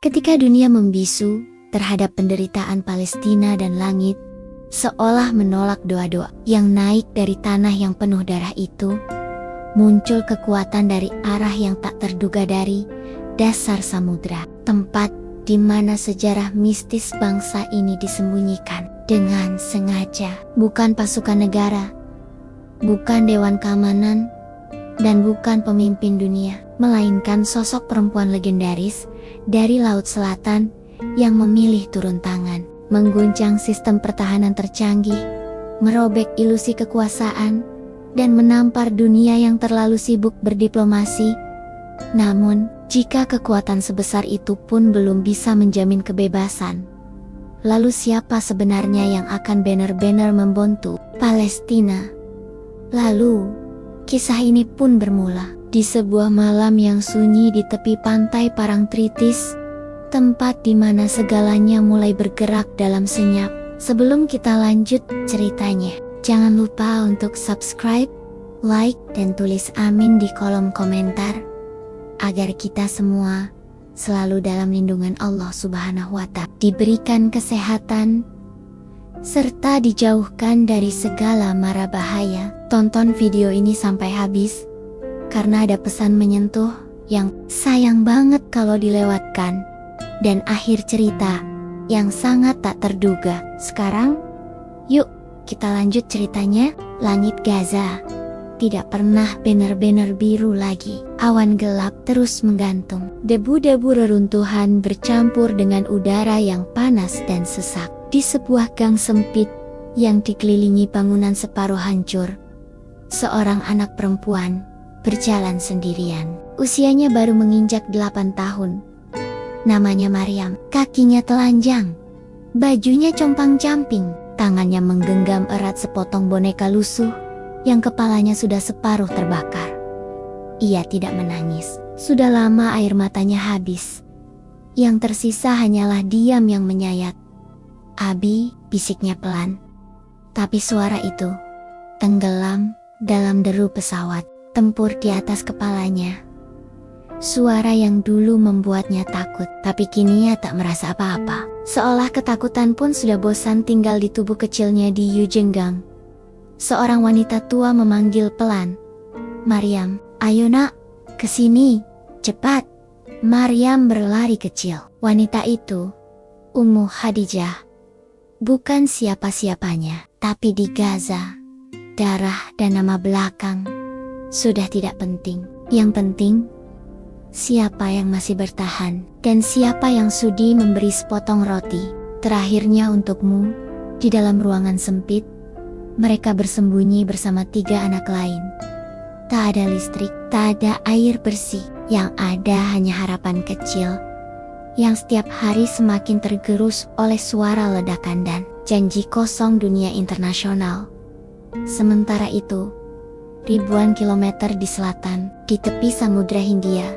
Ketika dunia membisu terhadap penderitaan Palestina dan langit, seolah menolak doa-doa yang naik dari tanah yang penuh darah itu, muncul kekuatan dari arah yang tak terduga dari dasar samudra, tempat di mana sejarah mistis bangsa ini disembunyikan dengan sengaja. Bukan pasukan negara, bukan dewan keamanan, dan bukan pemimpin dunia, melainkan sosok perempuan legendaris dari Laut Selatan yang memilih turun tangan, mengguncang sistem pertahanan tercanggih, merobek ilusi kekuasaan, dan menampar dunia yang terlalu sibuk berdiplomasi. Namun, jika kekuatan sebesar itu pun belum bisa menjamin kebebasan, lalu siapa sebenarnya yang akan benar-benar membantu Palestina? Lalu, kisah ini pun bermula di sebuah malam yang sunyi di tepi pantai Parangtritis, tempat di mana segalanya mulai bergerak dalam senyap. Sebelum kita lanjut ceritanya, jangan lupa untuk subscribe, like, dan tulis amin di kolom komentar, agar kita semua selalu dalam lindungan Allah Subhanahu wa Ta'ala, diberikan kesehatan, serta dijauhkan dari segala mara bahaya. Tonton video ini sampai habis, karena ada pesan menyentuh yang sayang banget kalau dilewatkan, dan akhir cerita yang sangat tak terduga. Sekarang, yuk kita lanjut ceritanya. Langit Gaza tidak pernah benar-benar biru lagi. Awan gelap terus menggantung. Debu-debu reruntuhan bercampur dengan udara yang panas dan sesak. Di sebuah gang sempit yang dikelilingi bangunan separuh hancur, seorang anak perempuan berjalan sendirian. Usianya baru menginjak 8 tahun. Namanya Maryam. Kakinya telanjang, bajunya compang-camping, tangannya menggenggam erat sepotong boneka lusuh yang kepalanya sudah separuh terbakar. Ia tidak menangis. Sudah lama air matanya habis. Yang tersisa hanyalah diam yang menyayat. "Abi," bisiknya pelan. Tapi suara itu tenggelam dalam deru pesawat tempur di atas kepalanya. Suara yang dulu membuatnya takut, tapi kini ia tak merasa apa-apa. Seolah ketakutan pun sudah bosan tinggal di tubuh kecilnya di Yujenggang. Seorang wanita tua memanggil pelan, "Maryam, ayo nak, kesini, cepat." Maryam berlari kecil. Wanita itu, Ummu Khadijah, bukan siapa-siapanya, tapi di Gaza, darah dan nama belakang sudah tidak penting. Yang penting, siapa yang masih bertahan, dan siapa yang sudi memberi sepotong roti terakhirnya untukmu. Di dalam ruangan sempit, mereka bersembunyi bersama 3 anak lain. Tak ada listrik, tak ada air bersih. Yang ada hanya harapan kecil yang setiap hari semakin tergerus oleh suara ledakan dan janji kosong dunia internasional. Sementara itu, ribuan kilometer di selatan, di tepi Samudra Hindia,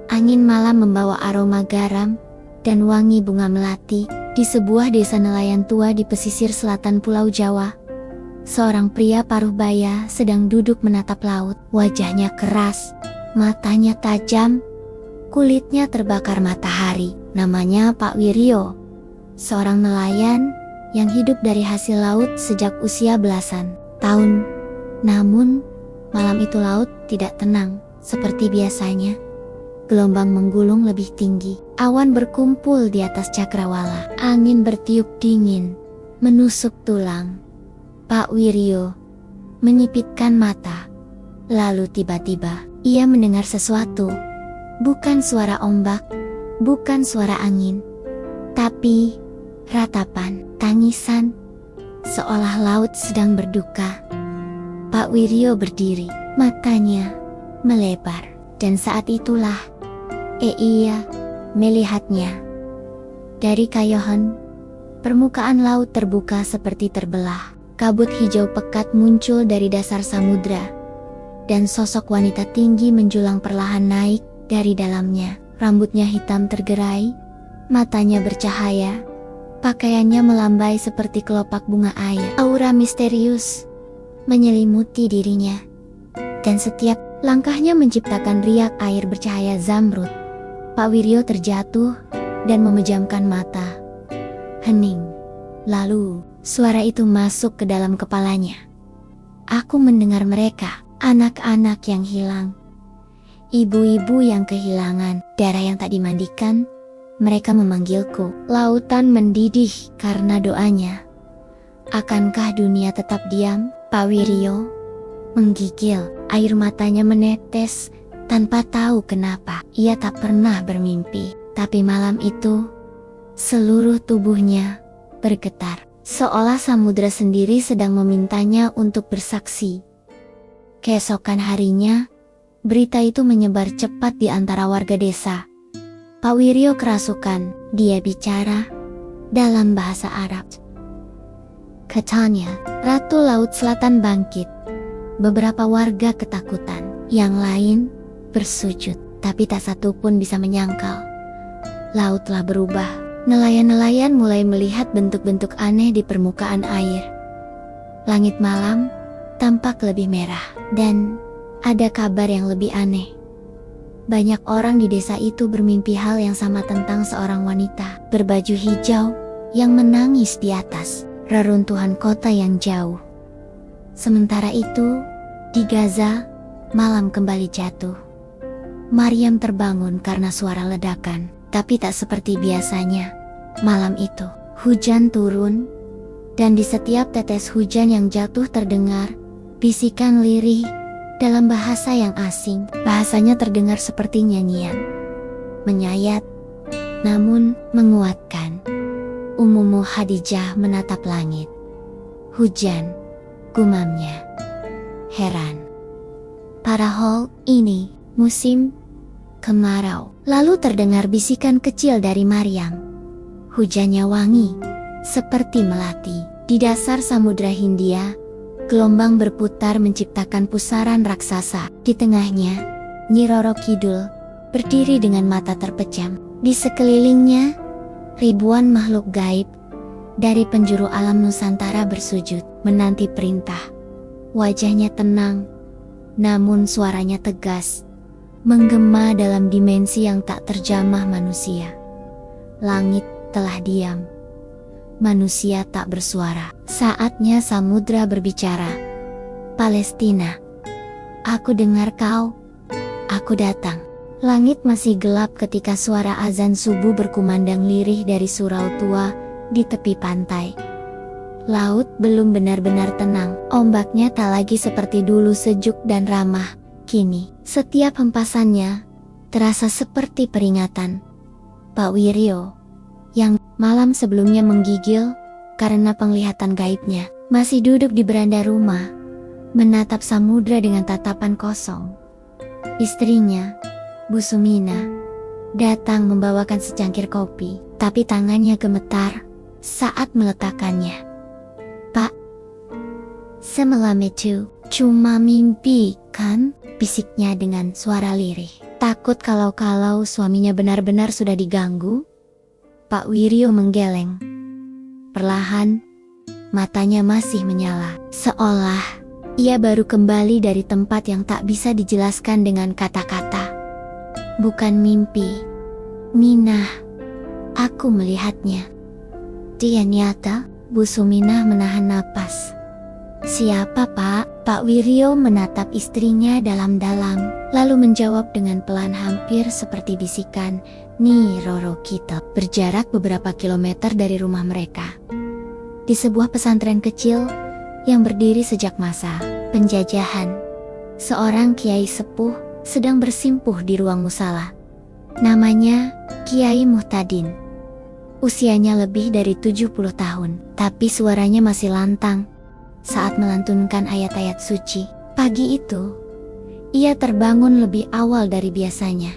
angin malam membawa aroma garam dan wangi bunga melati. Di sebuah desa nelayan tua di pesisir selatan Pulau Jawa, seorang pria paruh baya sedang duduk menatap laut. Wajahnya keras, matanya tajam, kulitnya terbakar matahari. Namanya Pak Wiryo, seorang nelayan yang hidup dari hasil laut sejak usia belasan tahun. Namun, malam itu laut tidak tenang seperti biasanya. Gelombang menggulung lebih tinggi, awan berkumpul di atas cakrawala, angin bertiup dingin, menusuk tulang. Pak Wiryo menyipitkan mata, lalu tiba-tiba ia mendengar sesuatu. Bukan suara ombak, bukan suara angin, tapi ratapan, tangisan, seolah laut sedang berduka. Pak Wiryo berdiri, matanya melebar, dan saat itulah ia melihatnya. Dari Kayohon, permukaan laut terbuka seperti terbelah. Kabut hijau pekat muncul dari dasar samudra, dan sosok wanita tinggi menjulang perlahan naik dari dalamnya. Rambutnya hitam tergerai, matanya bercahaya, pakaiannya melambai seperti kelopak bunga air. Aura misterius menyelimuti dirinya, dan setiap langkahnya menciptakan riak air bercahaya zamrud. Pak Wiryo terjatuh, dan memejamkan mata. Hening. Lalu, suara itu masuk ke dalam kepalanya. Aku mendengar mereka, anak-anak yang hilang. Ibu-ibu yang kehilangan darah yang tak dimandikan. Mereka memanggilku. Lautan mendidih karena doanya. Akankah dunia tetap diam? Pak Wiryo menggigil, air matanya menetes tanpa tahu kenapa. Ia tak pernah bermimpi, tapi malam itu seluruh tubuhnya bergetar, seolah samudra sendiri sedang memintanya untuk bersaksi. Keesokan harinya, berita itu menyebar cepat di antara warga desa. Pak Wiryo kerasukan, dia bicara dalam bahasa Arab. Katanya, Ratu Laut Selatan bangkit. Beberapa warga ketakutan, yang lain bersujud, tapi tak satu pun bisa menyangkal. Laut telah berubah. Nelayan-nelayan mulai melihat bentuk-bentuk aneh di permukaan air. Langit malam tampak lebih merah, dan ada kabar yang lebih aneh. Banyak orang di desa itu bermimpi hal yang sama tentang seorang wanita berbaju hijau yang menangis di atas reruntuhan kota yang jauh. Sementara itu, di Gaza, malam kembali jatuh. Maryam terbangun karena suara ledakan, tapi tak seperti biasanya. Malam itu, hujan turun, dan di setiap tetes hujan yang jatuh terdengar bisikan lirih dalam bahasa yang asing. Bahasanya terdengar seperti nyanyian, menyayat, namun menguatkan. Ummu Khadijah menatap langit. Hujan, gumamnya. Heran. Padahal ini musim kemarau. Lalu terdengar bisikan kecil dari Maryam. Hujannya wangi, seperti melati. Di dasar Samudra Hindia, gelombang berputar menciptakan pusaran raksasa. Di tengahnya, Nyi Roro Kidul berdiri dengan mata terpejam. Di sekelilingnya, ribuan makhluk gaib dari penjuru alam Nusantara bersujud, menanti perintah. Wajahnya tenang, namun suaranya tegas, menggema dalam dimensi yang tak terjamah manusia. Langit telah diam. Manusia tak bersuara. Saatnya samudra berbicara. Palestina, aku dengar kau. Aku datang. Langit masih gelap ketika suara azan subuh berkumandang lirih dari surau tua di tepi pantai. Laut belum benar-benar tenang. Ombaknya tak lagi seperti dulu sejuk dan ramah. Kini, setiap hempasannya terasa seperti peringatan. Pak Wiryo, yang malam sebelumnya menggigil karena penglihatan gaibnya, masih duduk di beranda rumah, menatap samudra dengan tatapan kosong. Istrinya, Bu Sumina, datang membawakan secangkir kopi, tapi tangannya gemetar saat meletakkannya. Pak, semalam itu cuma mimpi, kan? Bisiknya dengan suara lirih. Takut kalau suaminya benar-benar sudah diganggu? Pak Wiryo menggeleng. Perlahan, matanya masih menyala, seolah ia baru kembali dari tempat yang tak bisa dijelaskan dengan kata-kata. Bukan mimpi, Minah. Aku melihatnya. Dia nyata. Bu Suminah menahan napas. Siapa, Pak? Pak Wiryo menatap istrinya dalam-dalam, lalu menjawab dengan pelan hampir seperti bisikan, Nyi Roro Kidul. Berjarak beberapa kilometer dari rumah mereka, di sebuah pesantren kecil yang berdiri sejak masa penjajahan, seorang kiai sepuh sedang bersimpuh di ruang musala. Namanya Kiai Muhtadin. Usianya lebih dari 70 tahun, tapi suaranya masih lantang saat melantunkan ayat-ayat suci. Pagi itu, ia terbangun lebih awal dari biasanya.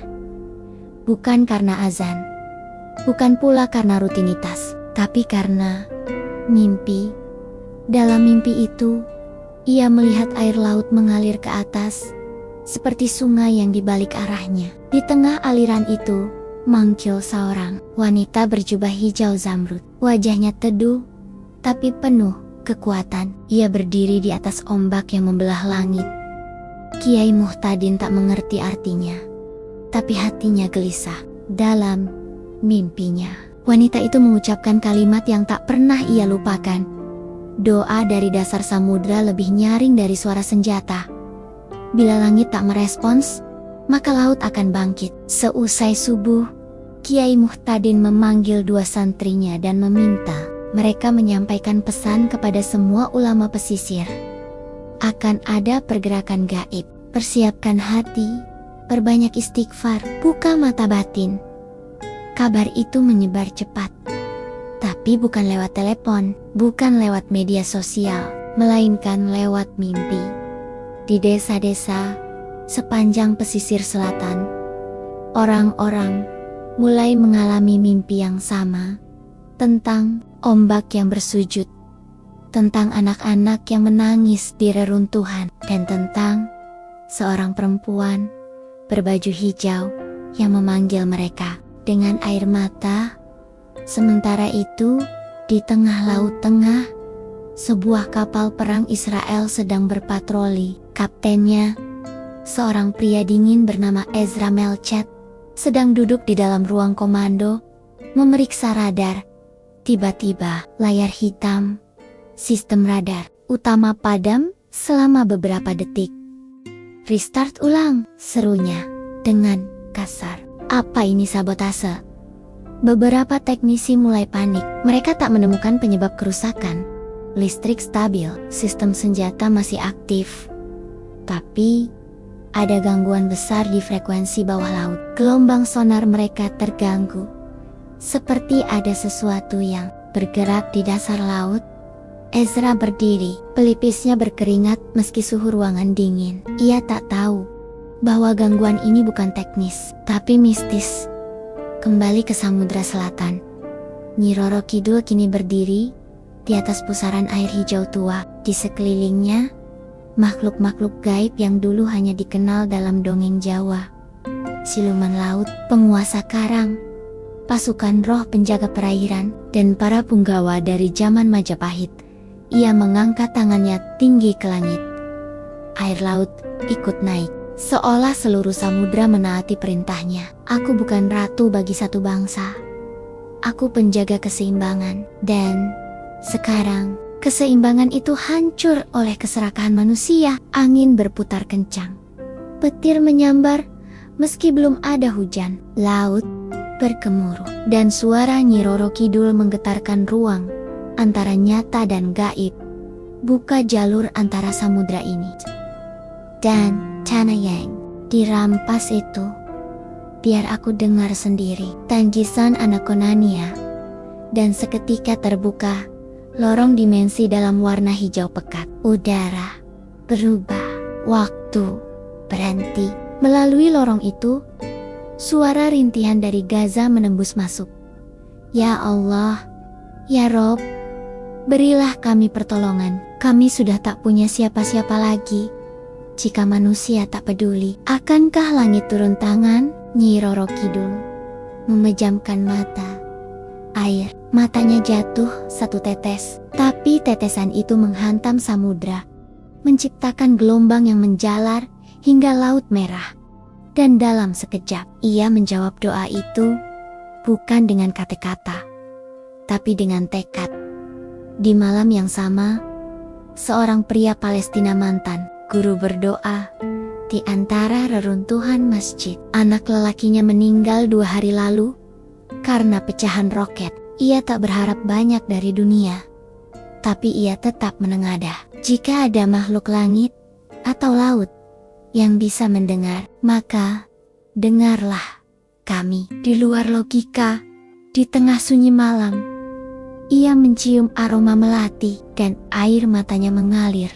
Bukan karena azan, bukan pula karena rutinitas, tapi karena mimpi. Dalam mimpi itu, ia melihat air laut mengalir ke atas, seperti sungai yang dibalik arahnya. Di tengah aliran itu, mangkil seorang wanita berjubah hijau zamrud. Wajahnya teduh, tapi penuh kekuatan. Ia berdiri di atas ombak yang membelah langit. Kiai Muhtadin tak mengerti artinya, tapi hatinya gelisah. Dalam mimpinya. Wanita itu mengucapkan kalimat yang tak pernah ia lupakan. Doa dari dasar samudra lebih nyaring dari suara senjata. Bila langit tak merespons, maka laut akan bangkit. Seusai subuh, Kiai Muhtadin memanggil dua santrinya dan meminta mereka menyampaikan pesan kepada semua ulama pesisir. Akan ada pergerakan gaib. Persiapkan hati, perbanyak istighfar, buka mata batin. Kabar itu menyebar cepat. Tapi bukan lewat telepon, bukan lewat media sosial, melainkan lewat mimpi. Di desa-desa sepanjang pesisir selatan, orang-orang mulai mengalami mimpi yang sama, tentang ombak yang bersujud, tentang anak-anak yang menangis di reruntuhan, dan tentang seorang perempuan berbaju hijau yang memanggil mereka dengan air mata. Sementara itu, di tengah Laut Tengah, sebuah kapal perang Israel sedang berpatroli. Kaptennya, seorang pria dingin bernama Ezra Melchat, sedang duduk di dalam ruang komando, memeriksa radar. Tiba-tiba, layar hitam, sistem radar utama padam selama beberapa detik. "Restart ulang," serunya dengan kasar. "Apa ini sabotase?" Beberapa teknisi mulai panik. Mereka tak menemukan penyebab kerusakan. Listrik stabil, sistem senjata masih aktif. Tapi, ada gangguan besar di frekuensi bawah laut. Gelombang sonar mereka terganggu. Seperti ada sesuatu yang bergerak di dasar laut. Ezra berdiri, pelipisnya berkeringat meski suhu ruangan dingin. Ia tak tahu bahwa gangguan ini bukan teknis, tapi mistis. Kembali ke Samudra Selatan. Nyi Roro Kidul kini berdiri di atas pusaran air hijau tua. Di sekelilingnya, makhluk-makhluk gaib yang dulu hanya dikenal dalam dongeng Jawa. Siluman laut, penguasa karang, pasukan roh penjaga perairan, dan para punggawa dari zaman Majapahit. Ia mengangkat tangannya tinggi ke langit. Air laut ikut naik, seolah seluruh samudra menaati perintahnya. "Aku bukan ratu bagi satu bangsa. Aku penjaga keseimbangan." Dan sekarang, keseimbangan itu hancur oleh keserakahan manusia. Angin berputar kencang. Petir menyambar meski belum ada hujan. Laut bergemuruh. Dan suara Nyi Roro Kidul menggetarkan ruang antara nyata dan gaib. Buka jalur antara samudra ini. Dan tanah yang dirampas itu, biar aku dengar sendiri. Tangisan anak Konania. Dan seketika terbuka lorong dimensi dalam warna hijau pekat. Udara berubah, waktu berhenti. Melalui lorong itu, suara rintihan dari Gaza menembus masuk. "Ya Allah, ya Rob, berilah kami pertolongan. Kami sudah tak punya siapa-siapa lagi. Jika manusia tak peduli, akankah langit turun tangan?" Nyi Roro Kidul memejamkan mata. Air matanya jatuh satu tetes, tapi tetesan itu menghantam samudra, menciptakan gelombang yang menjalar hingga laut merah. Dan dalam sekejap, ia menjawab doa itu, bukan dengan kata-kata, tapi dengan tekad. Di malam yang sama, seorang pria Palestina mantan, guru berdoa di antara reruntuhan masjid. Anak lelakinya meninggal 2 hari lalu karena pecahan roket. Ia tak berharap banyak dari dunia, tapi ia tetap menengadah. Jika ada makhluk langit atau laut yang bisa mendengar, maka dengarlah kami. Di luar logika, di tengah sunyi malam, ia mencium aroma melati dan air matanya mengalir.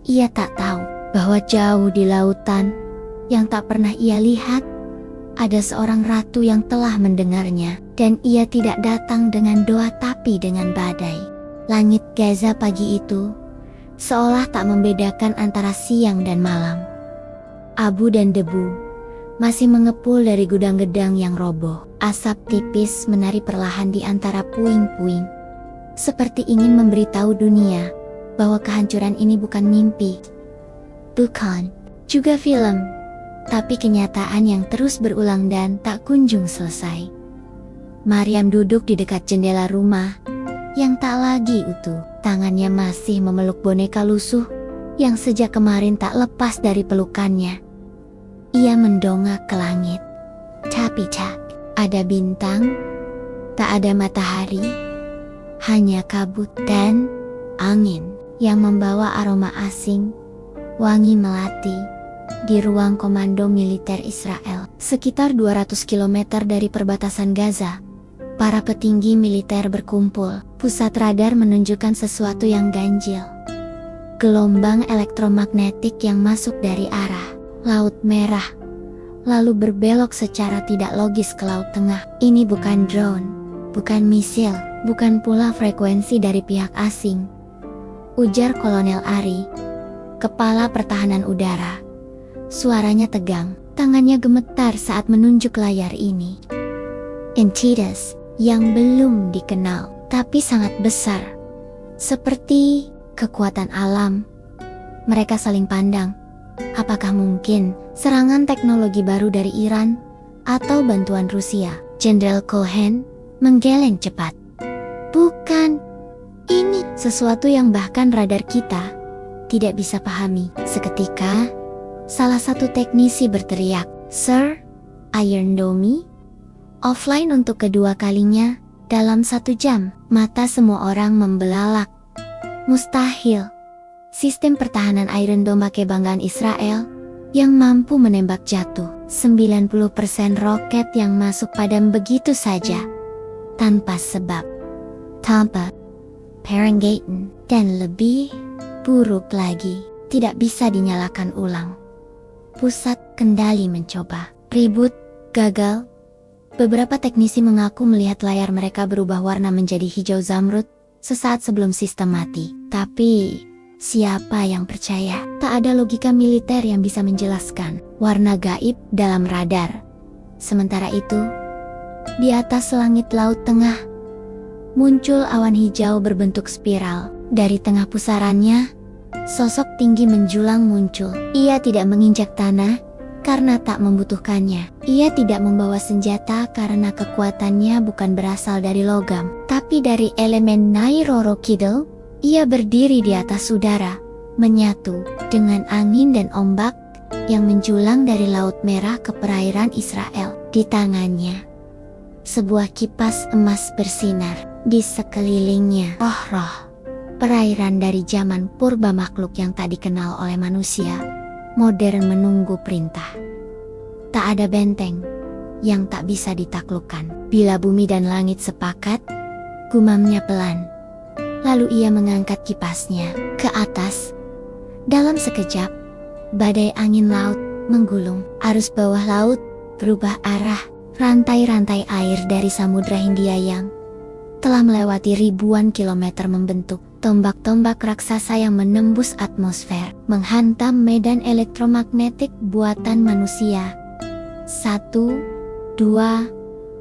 Ia tak tahu bahwa jauh di lautan yang tak pernah ia lihat, ada seorang ratu yang telah mendengarnya, dan ia tidak datang dengan doa tapi dengan badai. Langit Gaza pagi itu seolah tak membedakan antara siang dan malam. Abu dan debu masih mengepul dari gudang gedang yang roboh. Asap tipis menari perlahan di antara puing-puing, seperti ingin memberitahu dunia bahwa kehancuran ini bukan mimpi, bukan juga film, tapi kenyataan yang terus berulang dan tak kunjung selesai. Maryam duduk di dekat jendela rumah yang tak lagi utuh. Tangannya masih memeluk boneka lusuh yang sejak kemarin tak lepas dari pelukannya. Ia mendongak ke langit. Tapi tak ada bintang, tak ada matahari, hanya kabut dan angin yang membawa aroma asing, wangi melati, di ruang komando militer Israel. Sekitar 200 km dari perbatasan Gaza, para petinggi militer berkumpul. Pusat radar menunjukkan sesuatu yang ganjil. Gelombang elektromagnetik yang masuk dari arah Laut Merah, lalu berbelok secara tidak logis ke Laut Tengah. Ini bukan drone, bukan misil, bukan pula frekuensi dari pihak asing, ujar Kolonel Ari, Kepala Pertahanan Udara. Suaranya tegang, tangannya gemetar saat menunjuk layar ini. Entitas yang belum dikenal, tapi sangat besar. Seperti kekuatan alam. Mereka saling pandang. Apakah mungkin serangan teknologi baru dari Iran atau bantuan Rusia? Jenderal Cohen menggeleng cepat. Bukan. Ini sesuatu yang bahkan radar kita tidak bisa pahami. Seketika, salah satu teknisi berteriak, "Sir, Iron Dome offline untuk kedua kalinya dalam 1 jam." Mata semua orang membelalak. Mustahil. Sistem pertahanan Iron Dome kebanggaan Israel yang mampu menembak jatuh 90% roket yang masuk padam begitu saja, tanpa sebab, tanpa peringatan, dan lebih buruk lagi, tidak bisa dinyalakan ulang. Pusat kendali mencoba. Ribut, gagal. Beberapa teknisi mengaku melihat layar mereka berubah warna menjadi hijau zamrud sesaat sebelum sistem mati. Tapi, siapa yang percaya? Tak ada logika militer yang bisa menjelaskan warna gaib dalam radar. Sementara itu, di atas langit Laut Tengah, muncul awan hijau berbentuk spiral. Dari tengah pusarannya, sosok tinggi menjulang muncul. Ia tidak menginjak tanah karena tak membutuhkannya. Ia tidak membawa senjata karena kekuatannya bukan berasal dari logam, tapi dari elemen Nai Roro Kidul. Ia berdiri di atas udara, menyatu dengan angin dan ombak yang menjulang dari Laut Merah ke perairan Israel. Di tangannya, sebuah kipas emas bersinar. Di sekelilingnya, roh-roh perairan dari zaman purba, makhluk yang tak dikenal oleh manusia, modern menunggu perintah. Tak ada benteng yang tak bisa ditaklukkan. Bila bumi dan langit sepakat, gumamnya pelan. Lalu ia mengangkat kipasnya ke atas. Dalam sekejap, badai angin laut menggulung. Arus bawah laut berubah arah. Rantai-rantai air dari Samudra Hindia yang telah melewati ribuan kilometer membentuk tombak-tombak raksasa yang menembus atmosfer, menghantam medan elektromagnetik buatan manusia. 1, 2,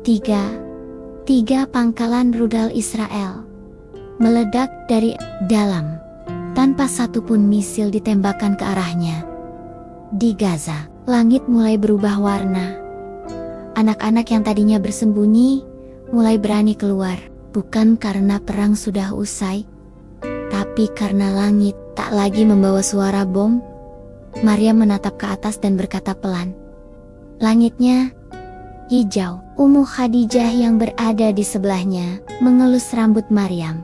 3. 3 pangkalan rudal Israel meledak dari dalam, tanpa satupun misil ditembakkan ke arahnya. Di Gaza, langit mulai berubah warna. Anak-anak yang tadinya bersembunyi mulai berani keluar, bukan karena perang sudah usai, tapi karena langit tak lagi membawa suara bom. Maryam menatap ke atas dan berkata pelan, "Langitnya hijau." Ummu Khadijah yang berada di sebelahnya mengelus rambut Maryam.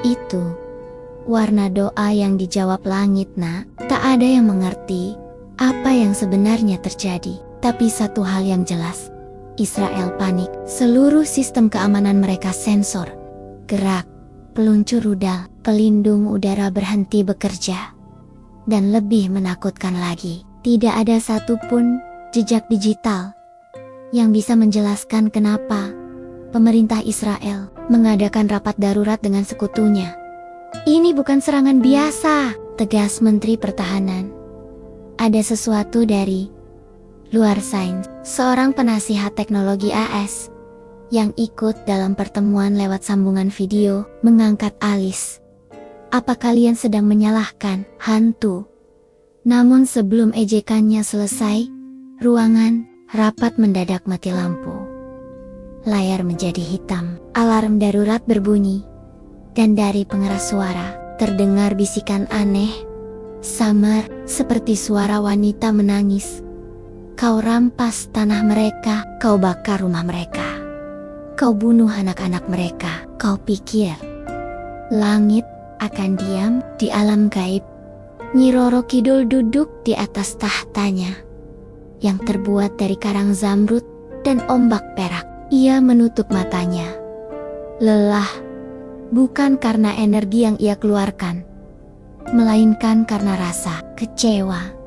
"Itu warna doa yang dijawab langit, nak." Tak ada yang mengerti apa yang sebenarnya terjadi, tapi satu hal yang jelas, Israel panik. Seluruh sistem keamanan mereka sensor, gerak, peluncur rudal, pelindung udara berhenti bekerja. Dan lebih menakutkan lagi, tidak ada satupun jejak digital yang bisa menjelaskan kenapa pemerintah Israel mengadakan rapat darurat dengan sekutunya. "Ini bukan serangan biasa," tegas Menteri Pertahanan. "Ada sesuatu dari luar sains." Seorang penasihat teknologi AS yang ikut dalam pertemuan lewat sambungan video mengangkat alis. "Apa kalian sedang menyalahkan hantu?" Namun sebelum ejekannya selesai, ruangan rapat mendadak mati lampu. layar menjadi hitam. Alarm darurat berbunyi, dan dari pengeras suara terdengar bisikan aneh, samar, seperti suara wanita menangis. Kau rampas tanah mereka, kau bakar rumah mereka, kau bunuh anak-anak mereka. Kau pikir langit akan diam di alam gaib? Nyi Roro Kidul duduk di atas tahtanya yang terbuat dari karang zamrud dan ombak perak. Ia menutup matanya. Lelah, bukan karena energi yang ia keluarkan, melainkan karena rasa kecewa.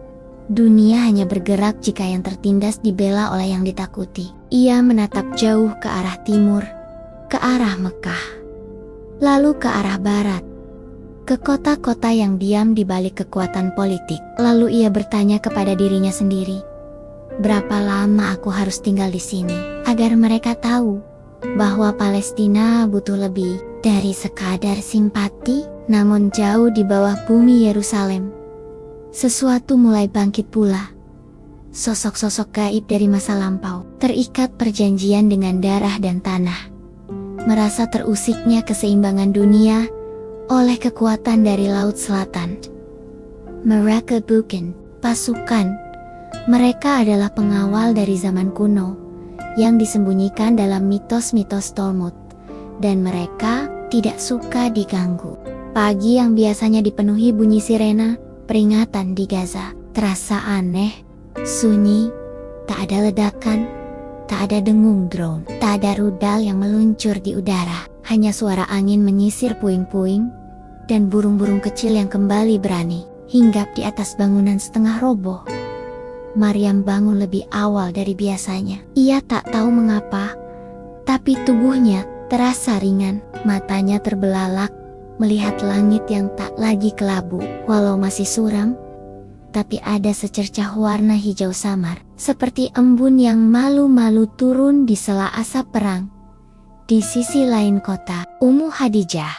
Dunia hanya bergerak jika yang tertindas dibela oleh yang ditakuti. Ia menatap jauh ke arah timur, ke arah Mekah, lalu ke arah barat, ke kota-kota yang diam di balik kekuatan politik. Lalu ia bertanya kepada dirinya sendiri, berapa lama aku harus tinggal di sini agar mereka tahu bahwa Palestina butuh lebih dari sekadar simpati. Namun jauh di bawah bumi Yerusalem, sesuatu mulai bangkit pula. Sosok-sosok gaib dari masa lampau terikat perjanjian dengan darah dan tanah. Merasa terusiknya keseimbangan dunia oleh kekuatan dari Laut Selatan. Mereka bukan pasukan. Mereka adalah pengawal dari zaman kuno yang disembunyikan dalam mitos-mitos Talmud, dan mereka tidak suka diganggu. Pagi yang biasanya dipenuhi bunyi sirena peringatan di Gaza terasa aneh, sunyi, tak ada ledakan, tak ada dengung drone, tak ada rudal yang meluncur di udara, hanya suara angin menyisir puing-puing dan burung-burung kecil yang kembali berani hinggap di atas bangunan setengah roboh. Maryam bangun lebih awal dari biasanya. Ia tak tahu mengapa, tapi tubuhnya terasa ringan, matanya terbelalak melihat langit yang tak lagi kelabu, walau masih suram, tapi ada secercah warna hijau samar, seperti embun yang malu-malu turun di sela asap perang. Di sisi lain kota, Ummu Hadijah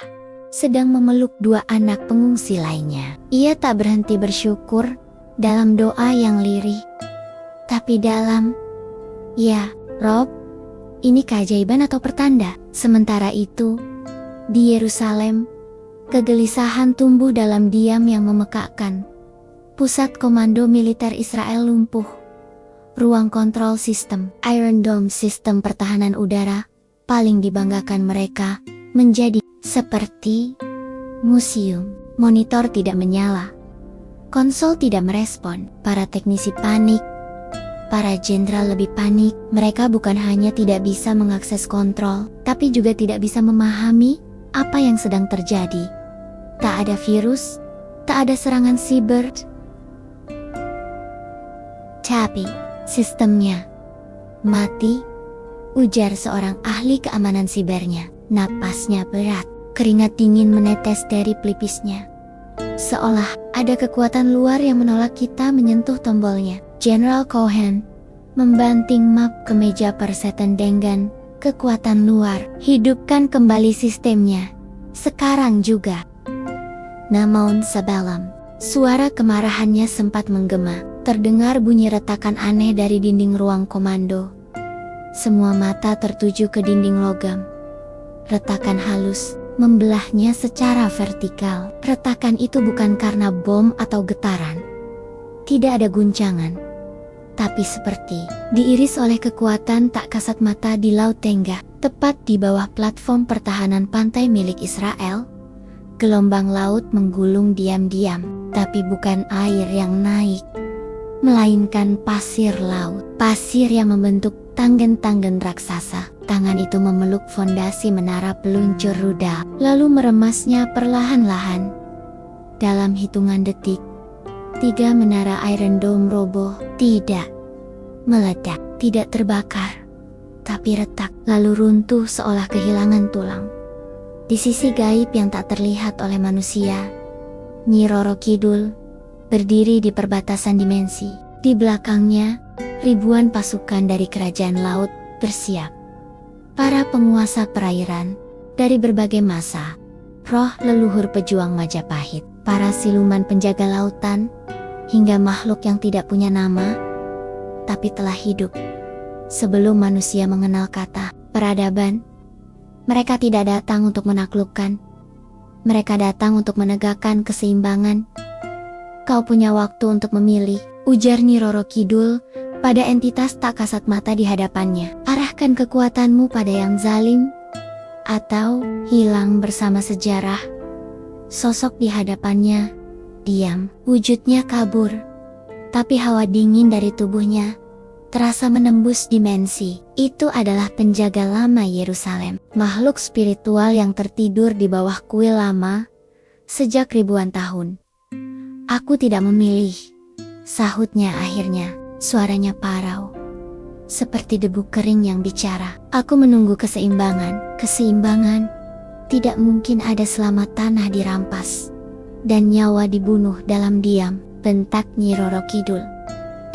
sedang memeluk dua anak pengungsi lainnya. Ia tak berhenti bersyukur dalam doa yang lirih, tapi dalam, ya Rob, ini keajaiban atau pertanda? Sementara itu, di Yerusalem, kegelisahan tumbuh dalam diam yang memekakkan. Pusat Komando Militer Israel lumpuh. Ruang kontrol sistem, Iron Dome sistem pertahanan udara, paling dibanggakan mereka, menjadi seperti museum. Monitor tidak menyala. Konsol tidak merespon. Para teknisi panik. Para jenderal lebih panik. Mereka bukan hanya tidak bisa mengakses kontrol, tapi juga tidak bisa memahami apa yang sedang terjadi. Tak ada virus, tak ada serangan siber, tapi sistemnya mati, ujar seorang ahli keamanan sibernya. Napasnya berat, keringat dingin menetes dari pelipisnya. Seolah ada kekuatan luar yang menolak kita menyentuh tombolnya. General Cohen membanting map ke meja persetan dengan kekuatan luar. Hidupkan kembali sistemnya. Sekarang juga. Namun sebelum suara kemarahannya sempat menggema, terdengar bunyi retakan aneh dari dinding ruang komando. Semua mata tertuju ke dinding logam. Retakan halus membelahnya secara vertikal. Retakan itu bukan karena bom atau getaran. Tidak ada guncangan, tapi seperti diiris oleh kekuatan tak kasat mata di Laut Tengah, tepat di bawah platform pertahanan pantai milik Israel. Gelombang laut menggulung diam-diam, tapi bukan air yang naik, melainkan pasir laut. Pasir yang membentuk tanggen-tanggen raksasa. Tangan itu memeluk fondasi menara peluncur rudal, lalu meremasnya perlahan-lahan. Dalam hitungan detik, 3 menara Iron Dome roboh, tidak meledak, tidak terbakar, tapi retak, lalu runtuh seolah kehilangan tulang. Di sisi gaib yang tak terlihat oleh manusia, Nyi Roro Kidul berdiri di perbatasan dimensi. Di belakangnya, ribuan pasukan dari kerajaan laut bersiap. Para penguasa perairan dari berbagai masa, roh leluhur pejuang Majapahit, para siluman penjaga lautan, hingga makhluk yang tidak punya nama, tapi telah hidup sebelum manusia mengenal kata. peradaban. Mereka tidak datang untuk menaklukkan. Mereka datang untuk menegakkan keseimbangan. Kau punya waktu untuk memilih, ujar Nyi Roro Kidul pada entitas tak kasat mata di hadapannya. Arahkan kekuatanmu pada yang zalim, atau hilang bersama sejarah. Sosok di hadapannya diam, wujudnya kabur, tapi hawa dingin dari tubuhnya terasa menembus dimensi. Itu adalah penjaga lama Yerusalem, makhluk spiritual yang tertidur di bawah kuil lama sejak ribuan tahun. Aku tidak memilih, sahutnya akhirnya, suaranya parau, seperti debu kering yang bicara. Aku menunggu keseimbangan. Keseimbangan tidak mungkin ada selama tanah dirampas dan nyawa dibunuh dalam diam, bentak Nyi Roro Kidul.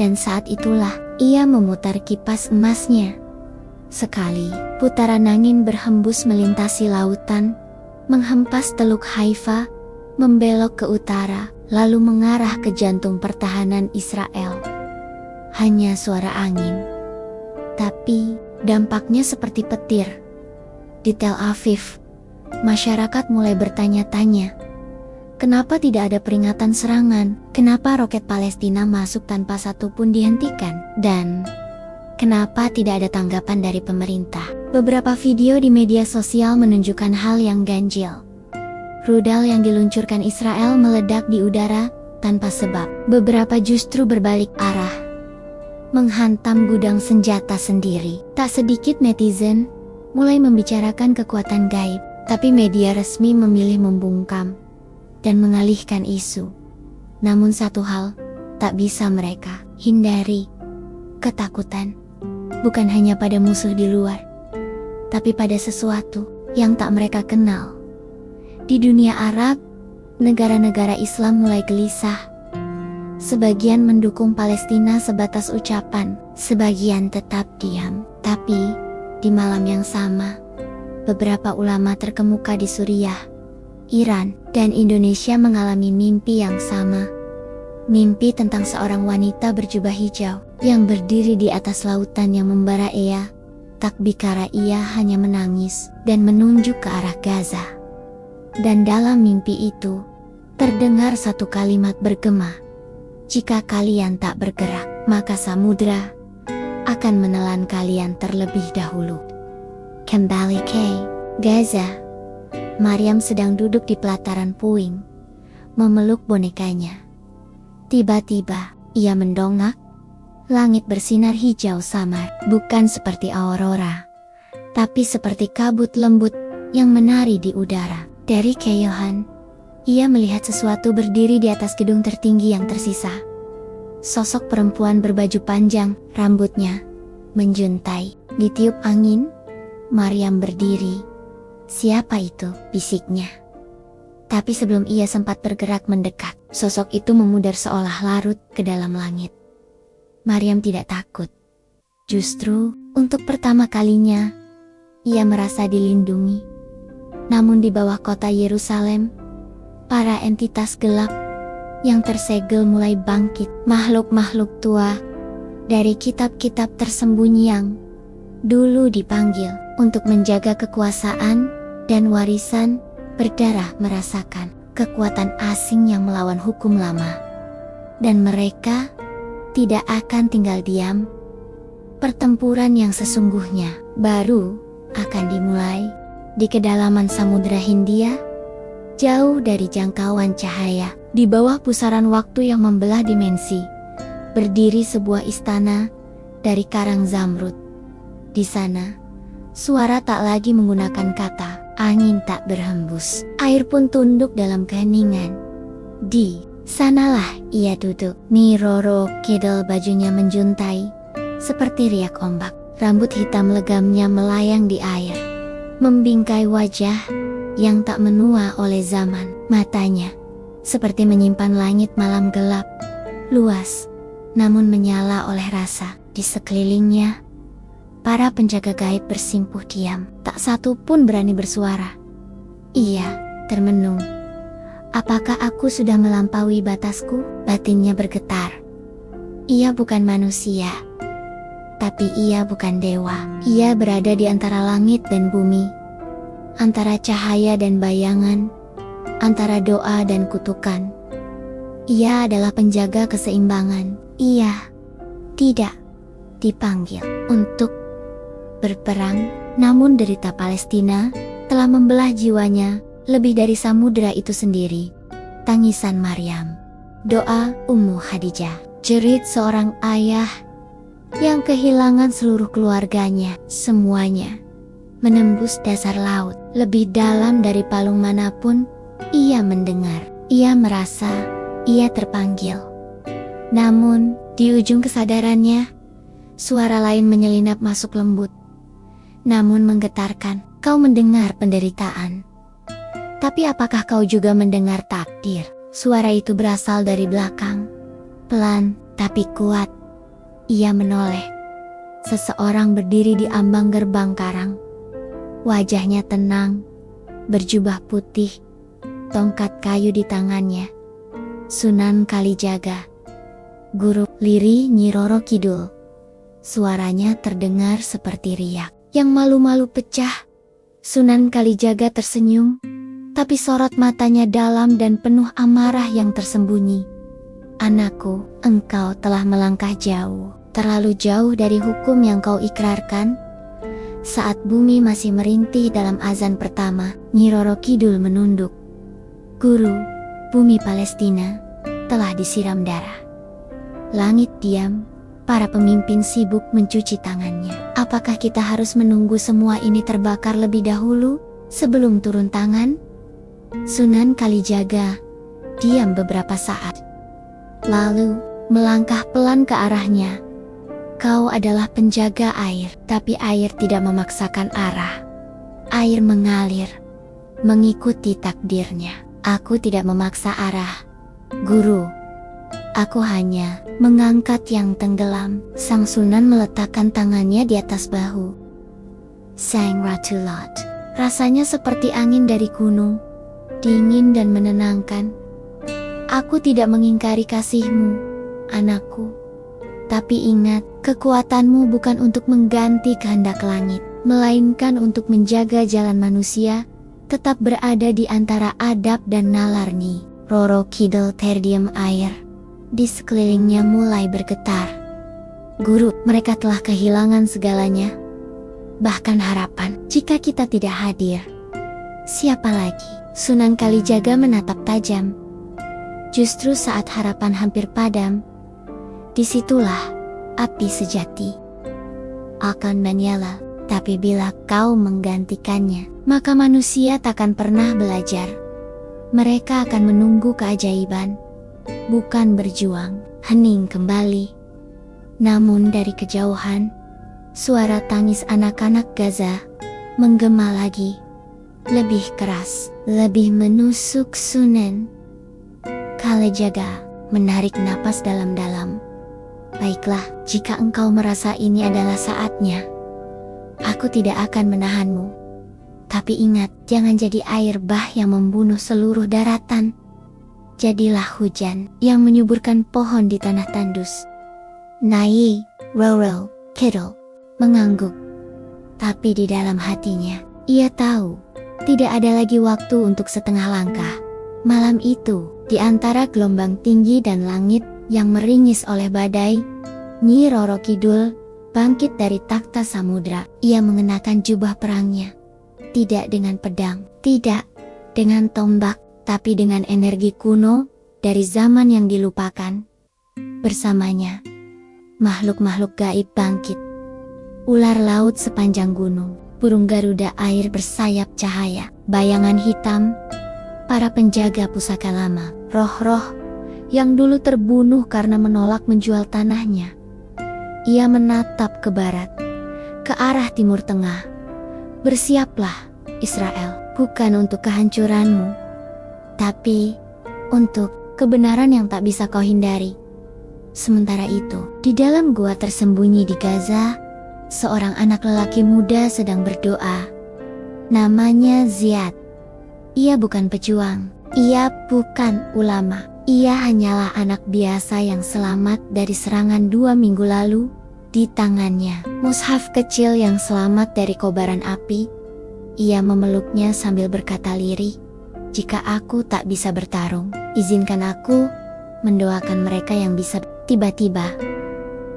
Dan saat itulah ia memutar kipas emasnya. Sekali, putaran angin berhembus melintasi lautan, menghempas Teluk Haifa, membelok ke utara, lalu mengarah ke jantung pertahanan Israel. Hanya suara angin, tapi dampaknya seperti petir. Di Tel Aviv, masyarakat mulai bertanya-tanya, kenapa tidak ada peringatan serangan? Kenapa roket Palestina masuk tanpa satu pun dihentikan? Dan kenapa tidak ada tanggapan dari pemerintah? Beberapa video di media sosial menunjukkan hal yang ganjil. Rudal yang diluncurkan Israel meledak di udara tanpa sebab. Beberapa justru berbalik arah, menghantam gudang senjata sendiri. Tak sedikit netizen mulai membicarakan kekuatan gaib, tapi media resmi memilih membungkam dan mengalihkan isu. Namun satu hal tak bisa mereka hindari, ketakutan. Bukan hanya pada musuh di luar, tapi pada sesuatu yang tak mereka kenal. Di dunia Arab, negara-negara Islam mulai gelisah. Sebagian mendukung Palestina sebatas ucapan, sebagian tetap diam. Tapi di malam yang sama, beberapa ulama terkemuka di Suriah, Iran, dan Indonesia mengalami mimpi yang sama. Mimpi tentang seorang wanita berjubah hijau yang berdiri di atas lautan yang membara ia, tak bikara ia hanya menangis dan menunjuk ke arah Gaza. Dan dalam mimpi itu, terdengar satu kalimat bergema, jika kalian tak bergerak, maka samudra akan menelan kalian terlebih dahulu. Kembali ke Gaza. Maryam sedang duduk di pelataran puing, memeluk bonekanya. Tiba-tiba, ia mendongak. Langit bersinar hijau samar, bukan seperti aurora, tapi seperti kabut lembut yang menari di udara. Dari kejauhan, ia melihat sesuatu berdiri di atas gedung tertinggi yang tersisa. Sosok perempuan berbaju panjang, rambutnya menjuntai. Ditiup angin, Maryam berdiri. Siapa itu? Bisiknya. Tapi sebelum ia sempat bergerak mendekat, sosok itu memudar seolah larut ke dalam langit. Maryam tidak takut. Justru, untuk pertama kalinya, ia merasa dilindungi. Namun di bawah kota Yerusalem, para entitas gelap yang tersegel mulai bangkit. Makhluk-makhluk tua dari kitab-kitab tersembunyi yang dulu dipanggil untuk menjaga kekuasaan dan warisan berdarah merasakan kekuatan asing yang melawan hukum lama. Dan mereka tidak akan tinggal diam. Pertempuran yang sesungguhnya baru akan dimulai di kedalaman Samudra Hindia, jauh dari jangkauan cahaya. Di bawah pusaran waktu yang membelah dimensi, berdiri sebuah istana dari karang zamrud. Di sana, suara tak lagi menggunakan kata, angin tak berhembus, air pun tunduk dalam keheningan. Di sanalah ia duduk. Nyi Roro Kidul bajunya menjuntai, seperti riak ombak. Rambut hitam legamnya melayang di air, membingkai wajah yang tak menua oleh zaman. Matanya seperti menyimpan langit malam gelap, luas, namun menyala oleh rasa. Di sekelilingnya, para penjaga gaib bersimpuh diam. Tak satu pun berani bersuara. Ia termenung. Apakah aku sudah melampaui batasku? Batinnya bergetar. Ia bukan manusia. Tapi ia bukan dewa. Ia berada di antara langit dan bumi, antara cahaya dan bayangan, antara doa dan kutukan. Ia adalah penjaga keseimbangan. Ia tidak dipanggil untuk berperang, namun derita Palestina telah membelah jiwanya lebih dari samudera itu sendiri. Tangisan Maryam, doa Ummu Khadijah, jerit seorang ayah yang kehilangan seluruh keluarganya. Semuanya menembus dasar laut. Lebih dalam dari palung manapun, ia mendengar. Ia merasa ia terpanggil. Namun, di ujung kesadarannya, suara lain menyelinap masuk lembut, namun menggetarkan. Kau mendengar penderitaan. Tapi apakah kau juga mendengar takdir? Suara itu berasal dari belakang. Pelan, tapi kuat. Ia menoleh. Seseorang berdiri di ambang gerbang karang. Wajahnya tenang, berjubah putih, tongkat kayu di tangannya. Sunan Kalijaga, guru Liri Nyi Roro Kidul. Suaranya terdengar seperti riak. Yang malu-malu pecah. Sunan Kalijaga tersenyum, tapi sorot matanya dalam dan penuh amarah yang tersembunyi. Anakku, engkau telah melangkah jauh, terlalu jauh dari hukum yang kau ikrarkan. Saat bumi masih merintih dalam azan pertama, Nyi Roro Kidul menunduk. Guru, bumi Palestina telah disiram darah. Langit diam, para pemimpin sibuk mencuci tangannya. Apakah kita harus menunggu semua ini terbakar lebih dahulu sebelum turun tangan? Sunan Kalijaga diam beberapa saat, lalu melangkah pelan ke arahnya. Kau adalah penjaga air, tapi air tidak memaksakan arah. Air mengalir, mengikuti takdirnya. Aku tidak memaksa arah, Guru. Aku hanya mengangkat yang tenggelam. Sang Sunan meletakkan tangannya di atas bahu Sang Ratu Lot. Rasanya seperti angin dari gunung, dingin dan menenangkan. Aku tidak mengingkari kasihmu, anakku. Tapi ingat, kekuatanmu bukan untuk mengganti kehendak langit, melainkan untuk menjaga jalan manusia tetap berada di antara adab dan nalar. Nyi Roro Kidul terdiam. Air di sekelilingnya mulai bergetar. Guru, mereka telah kehilangan segalanya, bahkan harapan. Jika kita tidak hadir, siapa lagi? Sunan Kalijaga menatap tajam. Justru saat harapan hampir padam, disitulah api sejati akan menyala. Tapi bila kau menggantikannya, maka manusia takkan pernah belajar. Mereka akan menunggu keajaiban, bukan berjuang. Hening kembali. Namun dari kejauhan, suara tangis anak-anak Gaza menggema lagi, lebih keras, lebih menusuk. Sunan Kalijaga menarik napas dalam-dalam. Baiklah, jika engkau merasa ini adalah saatnya, aku tidak akan menahanmu. Tapi ingat, jangan jadi air bah yang membunuh seluruh daratan. Jadilah hujan yang menyuburkan pohon di tanah tandus. Nyi Roro Kidul mengangguk. Tapi di dalam hatinya, ia tahu tidak ada lagi waktu untuk setengah langkah. Malam itu, di antara gelombang tinggi dan langit yang meringis oleh badai, Nyi Roro Kidul bangkit dari takhta samudra. Ia mengenakan jubah perangnya. Tidak dengan pedang, tidak dengan tombak, tapi dengan energi kuno dari zaman yang dilupakan. Bersamanya, makhluk-makhluk gaib bangkit. Ular laut sepanjang gunung, burung garuda air bersayap cahaya, bayangan hitam, para penjaga pusaka lama, roh-roh yang dulu terbunuh karena menolak menjual tanahnya. Ia menatap ke barat, ke arah timur tengah. Bersiaplah, Israel, bukan untuk kehancuranmu, tapi untuk kebenaran yang tak bisa kau hindari. Sementara itu, di dalam gua tersembunyi di Gaza, seorang anak lelaki muda sedang berdoa. Namanya Ziyad. Ia bukan pejuang, ia bukan ulama. Ia hanyalah anak biasa yang selamat dari serangan 2 minggu lalu Di tangannya, mushaf kecil yang selamat dari kobaran api. Ia memeluknya sambil berkata lirih, "Jika aku tak bisa bertarung, izinkan aku mendoakan mereka yang bisa." Tiba-tiba,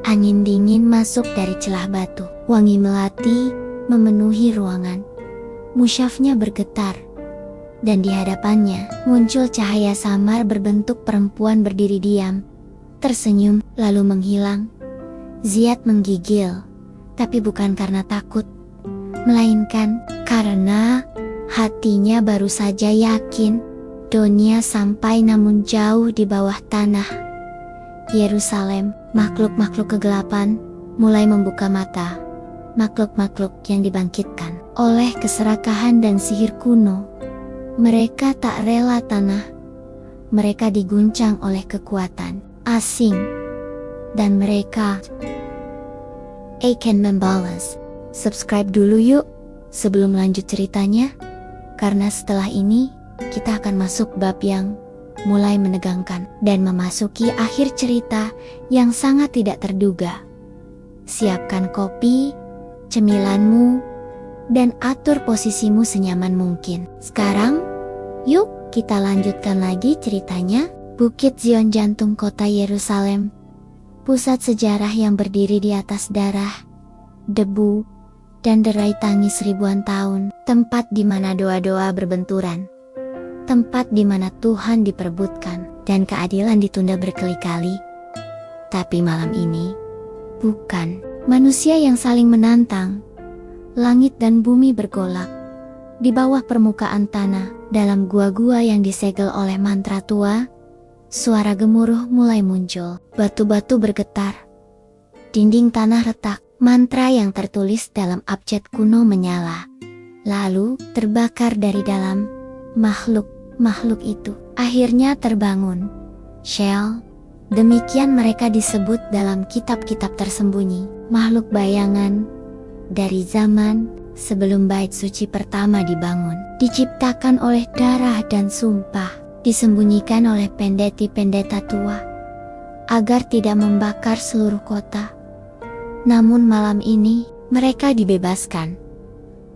angin dingin masuk dari celah batu. Wangi melati memenuhi ruangan. Mushafnya bergetar, dan di hadapannya muncul cahaya samar berbentuk perempuan berdiri diam, tersenyum, lalu menghilang. Ziyad menggigil, tapi bukan karena takut, melainkan karena hatinya baru saja yakin dunia sampai namun jauh di bawah tanah. Yerusalem, makhluk-makhluk kegelapan, mulai membuka mata. Makhluk-makhluk yang dibangkitkan oleh keserakahan dan sihir kuno. Mereka tak rela tanah. Mereka diguncang oleh kekuatan asing. Dan mereka akan membalas. Subscribe dulu yuk sebelum lanjut ceritanya, karena setelah ini kita akan masuk bab yang mulai menegangkan dan memasuki akhir cerita yang sangat tidak terduga. Siapkan kopi, cemilanmu, dan atur posisimu senyaman mungkin. Sekarang, yuk kita lanjutkan lagi ceritanya. Bukit Zion, jantung kota Yerusalem, pusat sejarah yang berdiri di atas darah, debu, dan derai tangis ribuan tahun. Tempat di mana doa-doa berbenturan. Tempat di mana Tuhan diperebutkan dan keadilan ditunda berkali-kali. Tapi malam ini, bukan manusia yang saling menantang. Langit dan bumi bergolak. Di bawah permukaan tanah, dalam gua-gua yang disegel oleh mantra tua, suara gemuruh mulai muncul. Batu-batu bergetar. Dinding tanah retak. Mantra yang tertulis dalam abjad kuno menyala. Lalu terbakar dari dalam. Makhluk itu akhirnya terbangun. Shell. Demikian mereka disebut dalam kitab-kitab tersembunyi. Makhluk bayangan dari zaman sebelum bait suci pertama dibangun. Diciptakan oleh darah dan sumpah. Disembunyikan oleh pendeta tua agar tidak membakar seluruh kota. Namun malam ini mereka dibebaskan,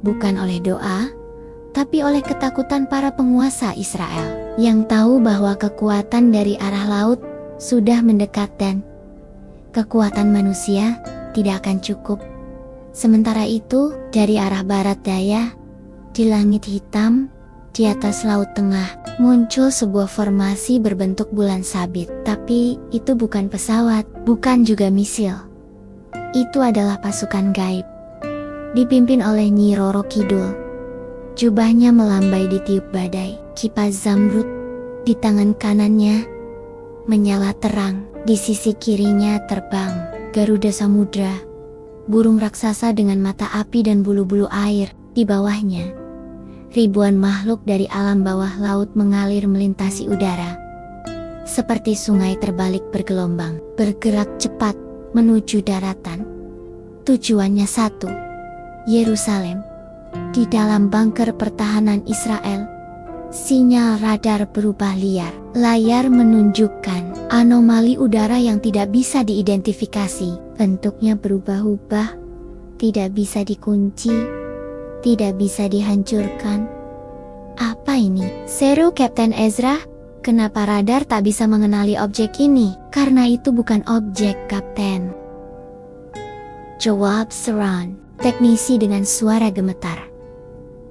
bukan oleh doa, tapi oleh ketakutan para penguasa Israel yang tahu bahwa kekuatan dari arah laut sudah mendekat dan kekuatan manusia tidak akan cukup. Sementara itu, dari arah barat daya, di langit hitam, di atas laut tengah, muncul sebuah formasi berbentuk bulan sabit. Tapi itu bukan pesawat, bukan juga misil. Itu adalah pasukan gaib, dipimpin oleh Nyi Roro Kidul. Jubahnya melambai ditiup badai. Kipas zamrud di tangan kanannya menyala terang. Di sisi kirinya terbang Garuda Samudra, burung raksasa dengan mata api dan bulu-bulu air. Di bawahnya ribuan makhluk dari alam bawah laut mengalir melintasi udara. Seperti sungai terbalik bergelombang, bergerak cepat menuju daratan. Tujuannya satu, Yerusalem. Di dalam bunker pertahanan Israel, sinyal radar berubah liar. Layar menunjukkan anomali udara yang tidak bisa diidentifikasi. Bentuknya berubah-ubah, tidak bisa dikunci, tidak bisa dihancurkan. Apa ini? Seru Kapten Ezra, kenapa radar tak bisa mengenali objek ini? Karena itu bukan objek, Kapten. Jawab Saran, teknisi dengan suara gemetar.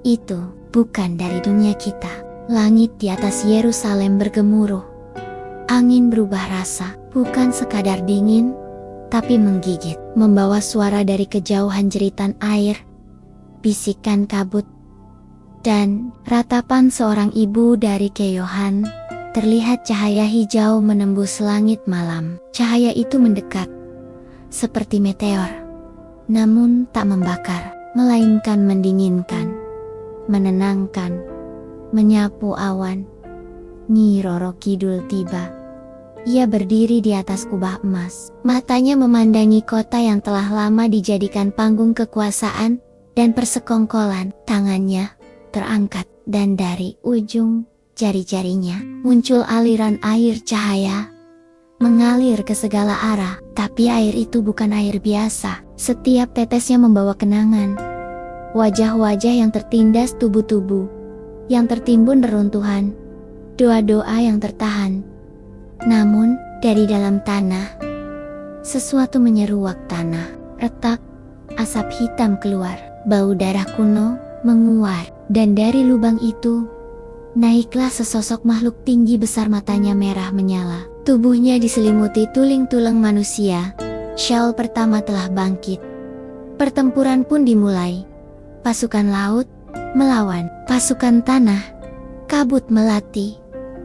Itu bukan dari dunia kita. Langit di atas Yerusalem bergemuruh. Angin berubah rasa, bukan sekadar dingin, tapi menggigit. Membawa suara dari kejauhan jeritan air, bisikan kabut, dan ratapan seorang ibu dari keyohan. Terlihat cahaya hijau menembus langit malam. Cahaya itu mendekat, seperti meteor, namun tak membakar, melainkan mendinginkan, menenangkan, menyapu awan. Nyi Roro Kidul tiba. Ia berdiri di atas kubah emas. Matanya memandangi kota yang telah lama dijadikan panggung kekuasaan dan persekongkolan. Tangannya terangkat, dan dari ujung jari-jarinya muncul aliran air cahaya, mengalir ke segala arah. Tapi air itu bukan air biasa. Setiap tetesnya membawa kenangan. Wajah-wajah yang tertindas tubuh-tubuh, yang tertimbun reruntuhan, doa-doa yang tertahan. Namun, dari dalam tanah, sesuatu menyeruak tanah. Retak, asap hitam keluar, bau darah kuno menguar. Dan dari lubang itu, naiklah sesosok makhluk tinggi besar, matanya merah menyala. Tubuhnya diselimuti tulang-tulang manusia. Shell pertama telah bangkit. Pertempuran pun dimulai. Pasukan laut melawan pasukan tanah. Kabut melati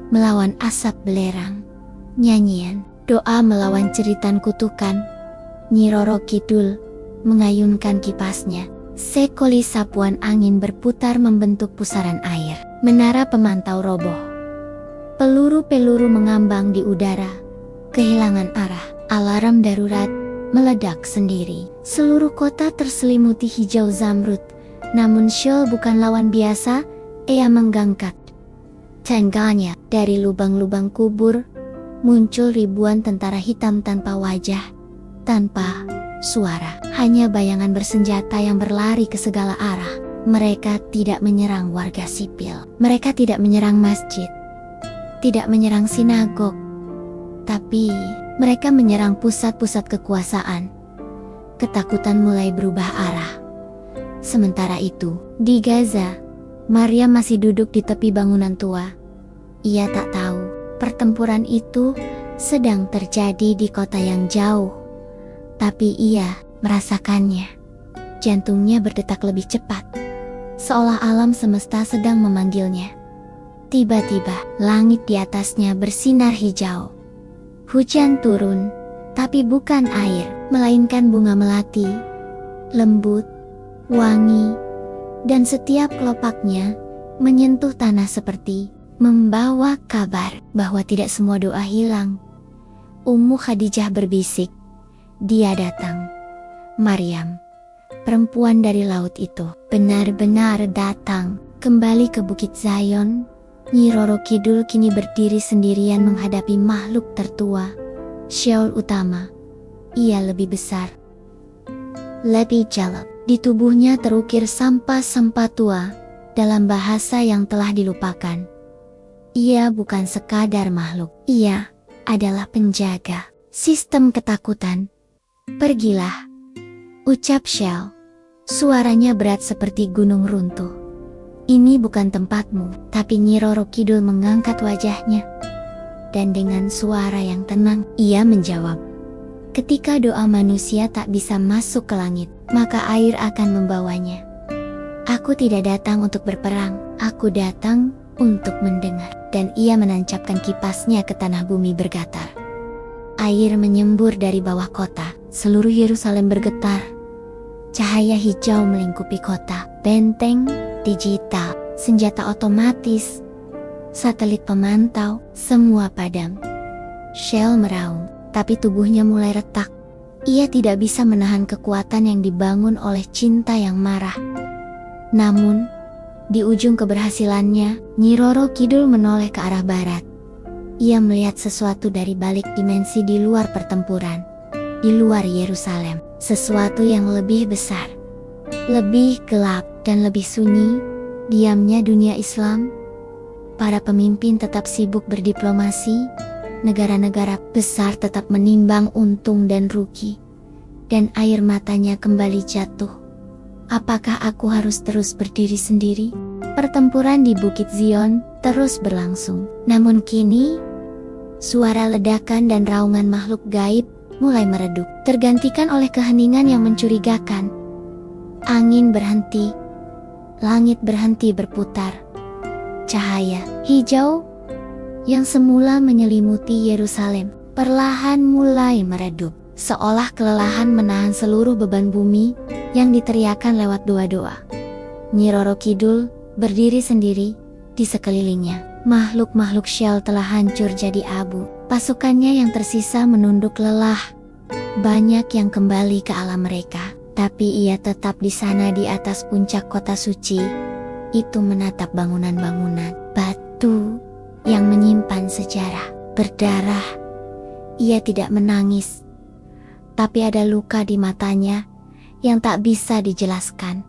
melawan asap belerang. Nyanyian doa melawan ceritan kutukan. Nyi Roro Kidul mengayunkan kipasnya. Sekoli sapuan angin berputar membentuk pusaran air. Menara pemantau roboh. Peluru-peluru mengambang di udara. Kehilangan arah. Alarm darurat meledak sendiri. Seluruh kota terselimuti hijau zamrud. Namun Shell bukan lawan biasa. Ia menggangkat tangannya. Dari lubang-lubang kubur muncul ribuan tentara hitam tanpa wajah, tanpa suara. Hanya bayangan bersenjata yang berlari ke segala arah. Mereka tidak menyerang warga sipil. Mereka tidak menyerang masjid. Tidak menyerang sinagog. Tapi mereka menyerang pusat-pusat kekuasaan. Ketakutan mulai berubah arah. Sementara itu, di Gaza, Maryam masih duduk di tepi bangunan tua. Ia tak tahu pertempuran itu sedang terjadi di kota yang jauh. Tapi ia merasakannya. Jantungnya berdetak lebih cepat, seolah alam semesta sedang memanggilnya. Tiba-tiba, langit di atasnya bersinar hijau. Hujan turun, tapi bukan air, melainkan bunga melati, lembut, wangi, dan setiap kelopaknya menyentuh tanah seperti membawa kabar bahwa tidak semua doa hilang. Ummu Khadijah berbisik, "Dia datang. Maryam, perempuan dari laut itu, benar-benar datang." Kembali ke Bukit Zayon, Nyi Roro Kidul kini berdiri sendirian menghadapi makhluk tertua, Sheol utama. Ia lebih besar, lebih jalak. Di tubuhnya terukir sampah-sampah tua dalam bahasa yang telah dilupakan. Ia bukan sekadar makhluk, ia adalah penjaga sistem ketakutan. "Pergilah," ucap Shell. Suaranya berat seperti gunung runtuh. "Ini bukan tempatmu." Tapi Nyi Roro Kidul mengangkat wajahnya. Dan dengan suara yang tenang, ia menjawab, "Ketika doa manusia tak bisa masuk ke langit, maka air akan membawanya. Aku tidak datang untuk berperang, aku datang untuk mendengar." Dan ia menancapkan kipasnya ke tanah bumi bergetar. Air menyembur dari bawah kota, seluruh Yerusalem bergetar. Cahaya hijau melingkupi kota, benteng digital, senjata otomatis, satelit pemantau, semua padam. Shell meraung, tapi tubuhnya mulai retak. Ia tidak bisa menahan kekuatan yang dibangun oleh cinta yang marah. Namun, di ujung keberhasilannya, Nyi Roro Kidul menoleh ke arah barat. Ia melihat sesuatu dari balik dimensi di luar pertempuran, di luar Yerusalem, sesuatu yang lebih besar, lebih gelap dan lebih sunyi. Diamnya dunia Islam. Para pemimpin tetap sibuk berdiplomasi, negara-negara besar tetap menimbang untung dan rugi, dan air matanya kembali jatuh. Apakah aku harus terus berdiri sendiri? Pertempuran di Bukit Zion terus berlangsung. Namun kini, suara ledakan dan raungan makhluk gaib mulai meredup, tergantikan oleh keheningan yang mencurigakan. Angin berhenti, langit berhenti berputar. Cahaya hijau yang semula menyelimuti Yerusalem perlahan mulai meredup, seolah kelelahan menahan seluruh beban bumi yang diteriakan lewat doa-doa. Nyi Roro Kidul berdiri sendiri di sekelilingnya. Makhluk-makhluk Shell telah hancur jadi abu. Pasukannya yang tersisa menunduk lelah. Banyak yang kembali ke alam mereka, tapi ia tetap di sana di atas puncak kota suci. Itu menatap bangunan-bangunan batu yang menyimpan sejarah berdarah. Ia tidak menangis, tapi ada luka di matanya yang tak bisa dijelaskan.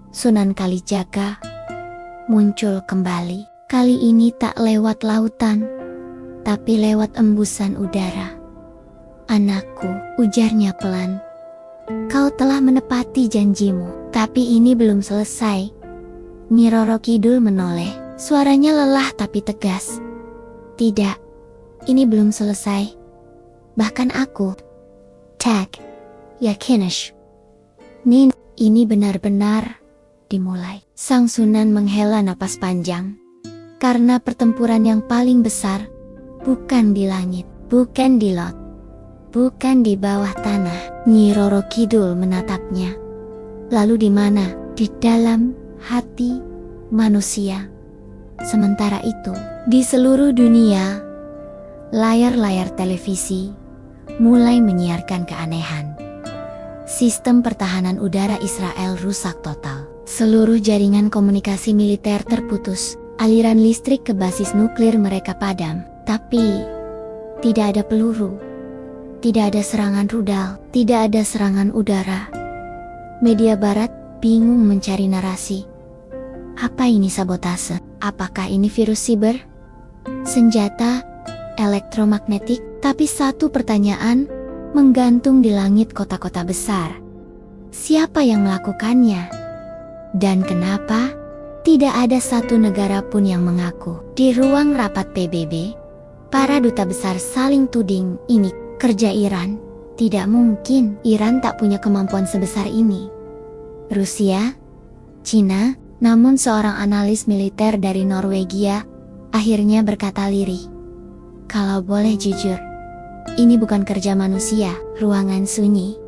Sunan Kalijaga muncul kembali. Kali ini tak lewat lautan, tapi lewat embusan udara. "Anakku," ujarnya pelan, "kau telah menepati janjimu." Tapi ini belum selesai. Nyi Roro Kidul menoleh, suaranya lelah tapi tegas. "Tidak, ini belum selesai. Bahkan aku, Tak Yakinish. Nin, ini benar-benar dimulai." Sang Sunan menghela napas panjang. Karena pertempuran yang paling besar bukan di langit, bukan di laut, bukan di bawah tanah. Nyi Roro Kidul menatapnya. "Lalu di mana?" "Di dalam hati manusia." Sementara itu, di seluruh dunia, layar-layar televisi mulai menyiarkan keanehan. Sistem pertahanan udara Israel rusak total. Seluruh jaringan komunikasi militer terputus. Aliran listrik ke basis nuklir mereka padam. Tapi tidak ada peluru, tidak ada serangan rudal, tidak ada serangan udara. Media barat bingung mencari narasi. Apa ini sabotase? Apakah ini virus siber? Senjata elektromagnetik? Tapi satu pertanyaan menggantung di langit kota-kota besar. Siapa yang melakukannya? Dan kenapa? Tidak ada satu negara pun yang mengaku. Di ruang rapat PBB, para duta besar saling tuding, "Ini kerja Iran." Tidak mungkin, Iran tak punya kemampuan sebesar ini. Rusia, Cina, namun seorang analis militer dari Norwegia akhirnya berkata lirih, "Kalau boleh jujur, ini bukan kerja manusia, ruangan sunyi."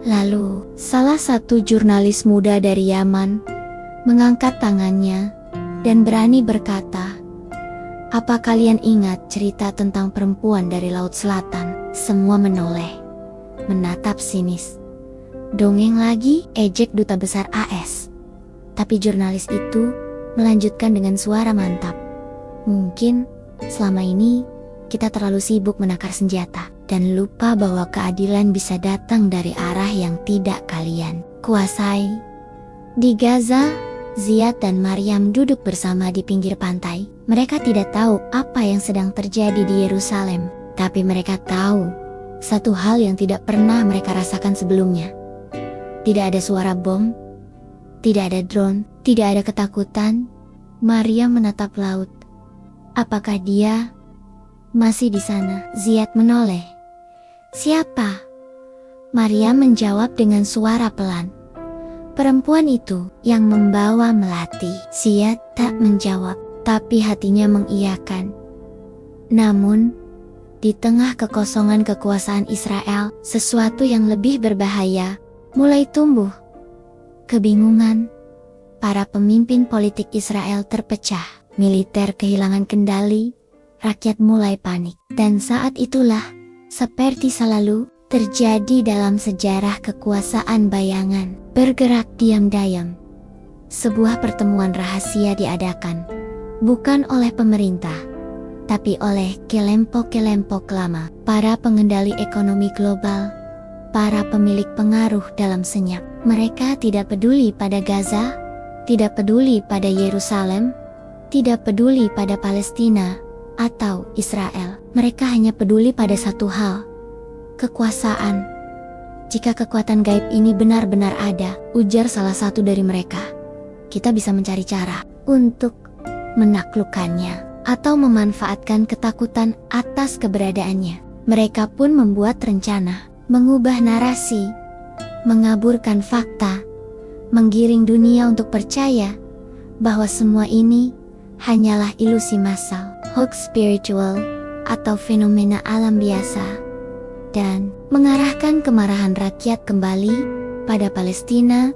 Lalu, salah satu jurnalis muda dari Yaman mengangkat tangannya dan berani berkata, "Apa kalian ingat cerita tentang perempuan dari Laut Selatan?" Semua menoleh, menatap sinis. "Dongeng lagi?" ejek duta besar AS. Tapi jurnalis itu melanjutkan dengan suara mantap, "Mungkin selama ini kita terlalu sibuk menakar senjata dan lupa bahwa keadilan bisa datang dari arah yang tidak kalian kuasai." Di Gaza, Ziyad dan Maryam duduk bersama di pinggir pantai. Mereka tidak tahu apa yang sedang terjadi di Yerusalem, tapi mereka tahu satu hal yang tidak pernah mereka rasakan sebelumnya. Tidak ada suara bom, tidak ada drone, tidak ada ketakutan. Maryam menatap laut. Apakah dia masih di sana? Ziyad menoleh. "Siapa?" Maryam menjawab dengan suara pelan. "Perempuan itu yang membawa melati." Ziyad tak menjawab, tapi hatinya mengiyakan. Namun, di tengah kekosongan kekuasaan Israel, sesuatu yang lebih berbahaya mulai tumbuh. Kebingungan. Para pemimpin politik Israel terpecah, militer kehilangan kendali, rakyat mulai panik. Dan saat itulah, seperti selalu terjadi dalam sejarah kekuasaan bayangan, bergerak diam-diam. Sebuah pertemuan rahasia diadakan, bukan oleh pemerintah, tapi oleh kelompok-kelompok lama, para pengendali ekonomi global, para pemilik pengaruh dalam senyap. Mereka tidak peduli pada Gaza, tidak peduli pada Yerusalem, tidak peduli pada Palestina atau Israel. Mereka hanya peduli pada satu hal: kekuasaan. "Jika kekuatan gaib ini benar-benar ada," ujar salah satu dari mereka, "kita bisa mencari cara untuk menaklukkannya atau memanfaatkan ketakutan atas keberadaannya." Mereka pun membuat rencana, mengubah narasi, mengaburkan fakta, menggiring dunia untuk percaya bahwa semua ini hanyalah ilusi massal, hoax spiritual, atau fenomena alam biasa, dan mengarahkan kemarahan rakyat kembali pada Palestina.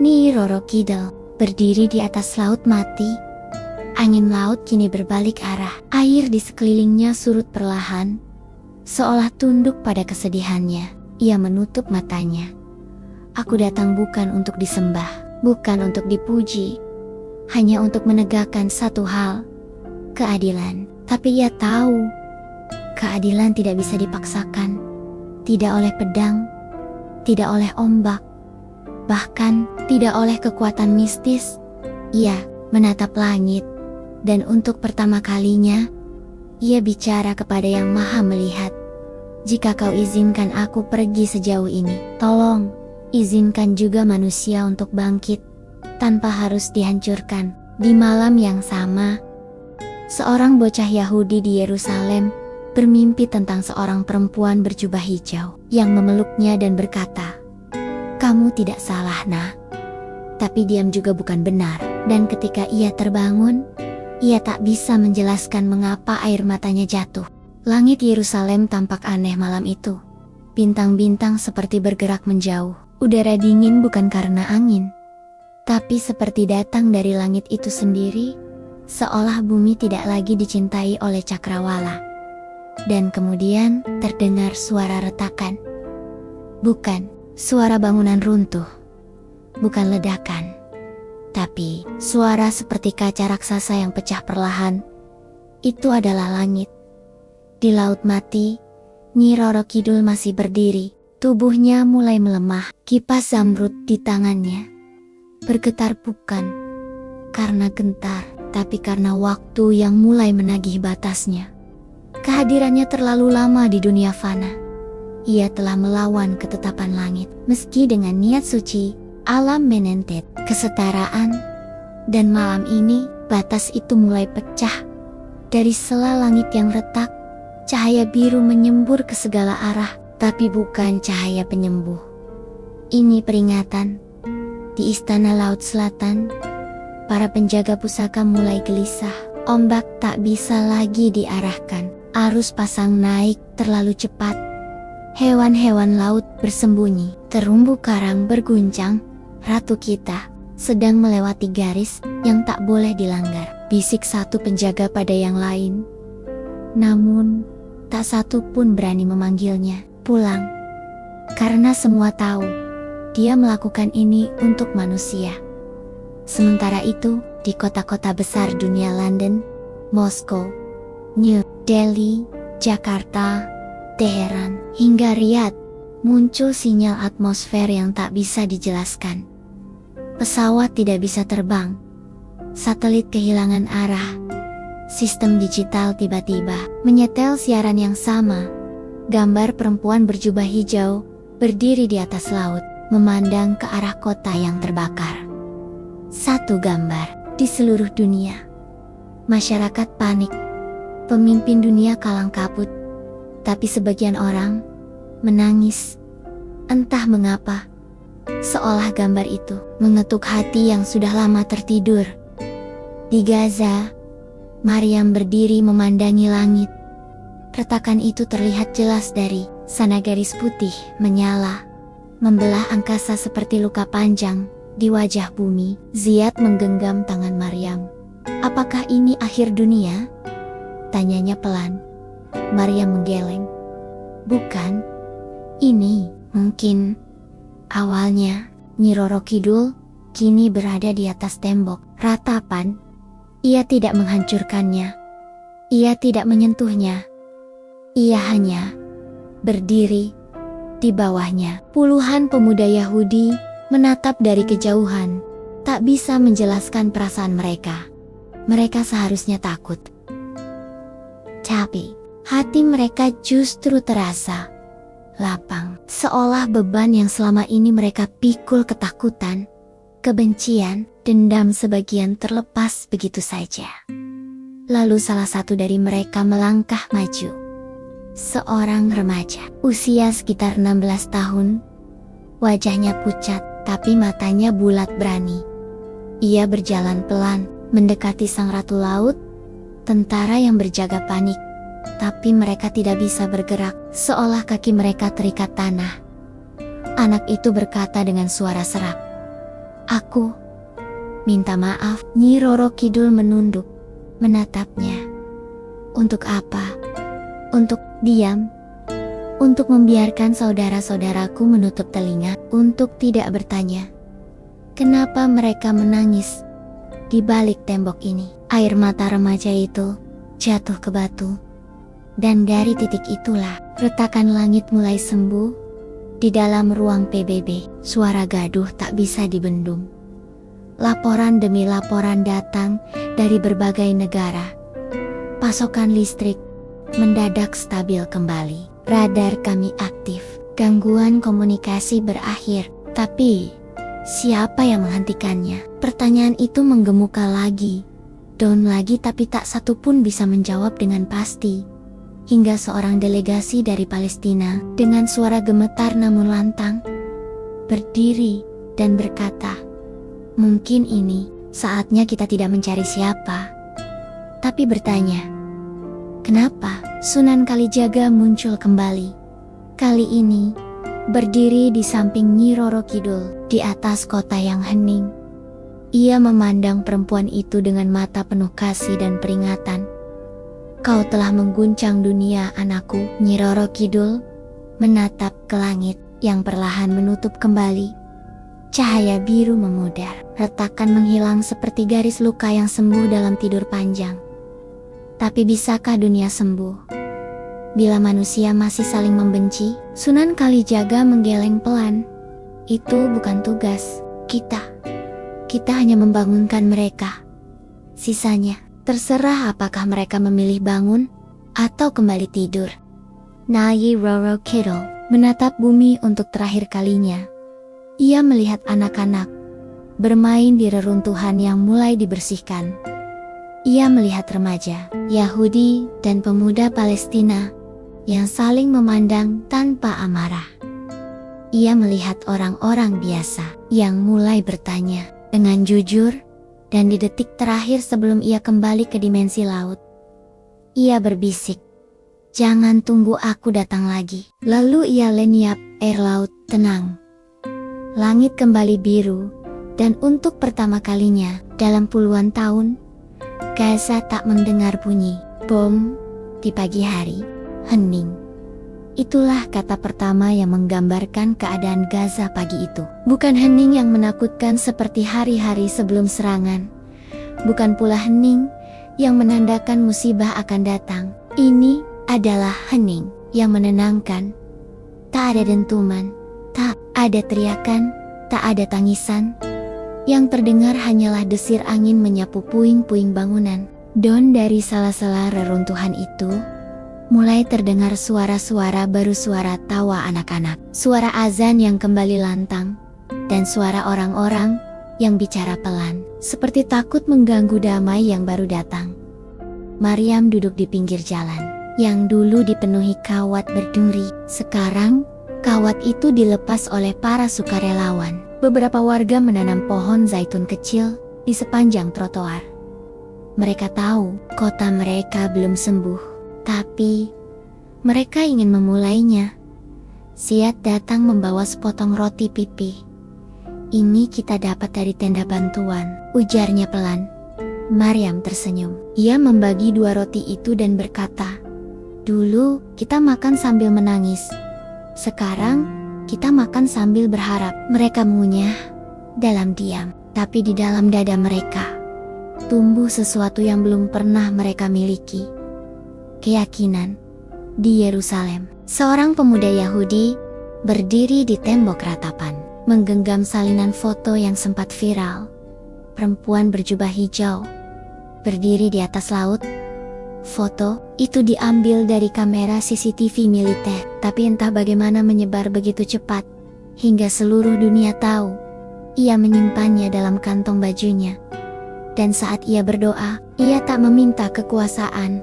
Nyi Roro Kidul berdiri di atas laut mati. Angin laut kini berbalik arah. Air di sekelilingnya surut perlahan, seolah tunduk pada kesedihannya. Ia menutup matanya. "Aku datang bukan untuk disembah, bukan untuk dipuji, hanya untuk menegakkan satu hal, keadilan." Tapi ia tahu, keadilan tidak bisa dipaksakan, Tidak oleh pedang, tidak oleh ombak, bahkan tidak oleh kekuatan mistis. Ia menatap langit, dan untuk pertama kalinya, ia bicara kepada Yang Maha Melihat. Jika kau izinkan aku pergi sejauh ini, tolong, izinkan juga manusia untuk bangkit, tanpa harus dihancurkan. Di malam yang sama, seorang bocah Yahudi di Yerusalem bermimpi tentang seorang perempuan berjubah hijau yang memeluknya dan berkata, "Kamu tidak salah, Nak." Tapi diam juga bukan benar, dan ketika ia terbangun, ia tak bisa menjelaskan mengapa air matanya jatuh. Langit Yerusalem tampak aneh malam itu. Bintang-bintang seperti bergerak menjauh. Udara dingin bukan karena angin, tapi seperti datang dari langit itu sendiri, seolah bumi tidak lagi dicintai oleh cakrawala. Dan kemudian terdengar suara retakan. Bukan suara bangunan runtuh, bukan ledakan, tapi suara seperti kaca raksasa yang pecah perlahan. Itu adalah langit. Di laut mati, Nyi Roro Kidul masih berdiri. Tubuhnya mulai melemah. Kipas zamrud di tangannya bergetar bukan karena gentar, tapi karena waktu yang mulai menagih batasnya. Kehadirannya terlalu lama di dunia fana. Ia telah melawan ketetapan langit. Meski dengan niat suci, alam menentet kesetaraan, dan malam ini batas itu mulai pecah. Dari sela langit yang retak, cahaya biru menyembur ke segala arah, tapi bukan cahaya penyembuh. Ini peringatan. Di Istana Laut Selatan, para penjaga pusaka mulai gelisah. Ombak tak bisa lagi diarahkan. Arus pasang naik terlalu cepat. Hewan-hewan laut bersembunyi. Terumbu karang berguncang. Ratu kita sedang melewati garis yang tak boleh dilanggar, bisik satu penjaga pada yang lain. Namun, tak satu pun berani memanggilnya pulang. Karena semua tahu, dia melakukan ini untuk manusia. Sementara itu, di kota-kota besar dunia London, Moskow, New Delhi, Jakarta, Teheran, hingga Riyadh, muncul sinyal atmosfer yang tak bisa dijelaskan. Pesawat tidak bisa terbang, satelit kehilangan arah, sistem digital tiba-tiba menyetel siaran yang sama. Gambar perempuan berjubah hijau berdiri di atas laut, memandang ke arah kota yang terbakar. Satu gambar di seluruh dunia. Masyarakat panik, pemimpin dunia kalang kabut, tapi sebagian orang menangis. Entah mengapa, seolah gambar itu mengetuk hati yang sudah lama tertidur. Di Gaza, Maryam berdiri memandangi langit. Retakan itu terlihat jelas dari sana. Garis putih menyala, membelah angkasa seperti luka panjang di wajah bumi. Ziyad menggenggam tangan Maryam. "Apakah ini akhir dunia?" tanyanya pelan. Maryam menggeleng. "Bukan. Ini mungkin awalnya." Nyi Roro Kidul kini berada di atas tembok ratapan. Ia tidak menghancurkannya. Ia tidak menyentuhnya. Ia hanya berdiri di bawahnya. Puluhan pemuda Yahudi menatap dari kejauhan, tak bisa menjelaskan perasaan mereka. Mereka seharusnya takut, tapi hati mereka justru terasa lapang, seolah beban yang selama ini mereka pikul, ketakutan, kebencian, dendam sebagian terlepas begitu saja. Lalu salah satu dari mereka melangkah maju. Seorang remaja, usia sekitar 16 tahun. Wajahnya pucat, tapi matanya bulat berani. Ia berjalan pelan, mendekati sang ratu laut. Tentara yang berjaga panik, tapi mereka tidak bisa bergerak, seolah kaki mereka terikat tanah. Anak itu berkata dengan suara serak, "Aku minta maaf." Nyi Roro Kidul menunduk, menatapnya. "Untuk apa?" "Untuk diam. Untuk membiarkan saudara-saudaraku menutup telinga, untuk tidak bertanya kenapa mereka menangis di balik tembok ini." Air mata remaja itu jatuh ke batu, dan dari titik itulah Retakan langit mulai sembuh. Di dalam ruang PBB, suara gaduh tak bisa dibendung. Laporan demi laporan datang dari berbagai negara. Pasokan listrik mendadak stabil kembali. Radar kami aktif. Gangguan komunikasi berakhir. Tapi, siapa yang menghentikannya? Pertanyaan itu menggemuka lagi. Down lagi, tapi tak satu pun bisa menjawab dengan pasti. Hingga seorang delegasi dari Palestina dengan suara gemetar namun lantang berdiri dan berkata, "Mungkin ini saatnya kita tidak mencari siapa, tapi bertanya, kenapa?" Sunan Kalijaga muncul kembali. Kali ini berdiri di samping Nyi Roro Kidul di atas kota yang hening. Ia memandang perempuan itu dengan mata penuh kasih dan peringatan. "Kau telah mengguncang dunia, anakku." Nyi Roro Kidul menatap ke langit yang perlahan menutup kembali. Cahaya biru memudar, retakan menghilang seperti garis luka yang sembuh dalam tidur panjang. Tapi bisakah dunia sembuh bila manusia masih saling membenci? Sunan Kalijaga menggeleng pelan. Itu bukan tugas kita. Kita hanya membangunkan mereka. Sisanya terserah apakah mereka memilih bangun atau kembali tidur. Nyi Roro Kidul menatap bumi untuk terakhir kalinya. Ia melihat anak-anak bermain di reruntuhan yang mulai dibersihkan. Ia melihat remaja, Yahudi dan pemuda Palestina yang saling memandang tanpa amarah. Ia melihat orang-orang biasa yang mulai bertanya dengan jujur. Dan di detik terakhir sebelum ia kembali ke dimensi laut, ia berbisik, "Jangan tunggu aku datang lagi." Lalu ia lenyap. Air laut tenang. Langit kembali biru, dan untuk pertama kalinya dalam puluhan tahun, Gaza tak mendengar bunyi bom di pagi hari. Hening. Itulah kata pertama yang menggambarkan keadaan Gaza pagi itu. Bukan hening yang menakutkan seperti hari-hari sebelum serangan. Bukan pula hening yang menandakan musibah akan datang. Ini adalah hening yang menenangkan. Tak ada dentuman, tak ada teriakan, tak ada tangisan. Yang terdengar hanyalah desir angin menyapu puing-puing bangunan. Dan dari sela-sela reruntuhan itu, mulai terdengar suara-suara baru, suara tawa anak-anak, suara azan yang kembali lantang, dan suara orang-orang yang bicara pelan, seperti takut mengganggu damai yang baru datang. Maryam duduk di pinggir jalan, yang dulu dipenuhi kawat berduri. Sekarang, kawat itu dilepas oleh para sukarelawan. Beberapa warga menanam pohon zaitun kecil di sepanjang trotoar. Mereka tahu kota mereka belum sembuh. Tapi, mereka ingin memulainya. Siat datang membawa sepotong roti pipi. "Ini kita dapat dari tenda bantuan," ujarnya pelan. Maryam tersenyum. Ia membagi 2 roti itu dan berkata, "Dulu kita makan sambil menangis. Sekarang kita makan sambil berharap." Mereka mengunyah dalam diam, tapi di dalam dada mereka tumbuh sesuatu yang belum pernah mereka miliki. Keyakinan. Di Yerusalem, seorang pemuda Yahudi berdiri di tembok ratapan, menggenggam salinan foto yang sempat viral. Perempuan berjubah hijau berdiri di atas laut. Foto itu diambil dari kamera CCTV militer, tapi entah bagaimana menyebar begitu cepat hingga seluruh dunia tahu. Ia menyimpannya dalam kantong bajunya. Dan saat ia berdoa, ia tak meminta kekuasaan.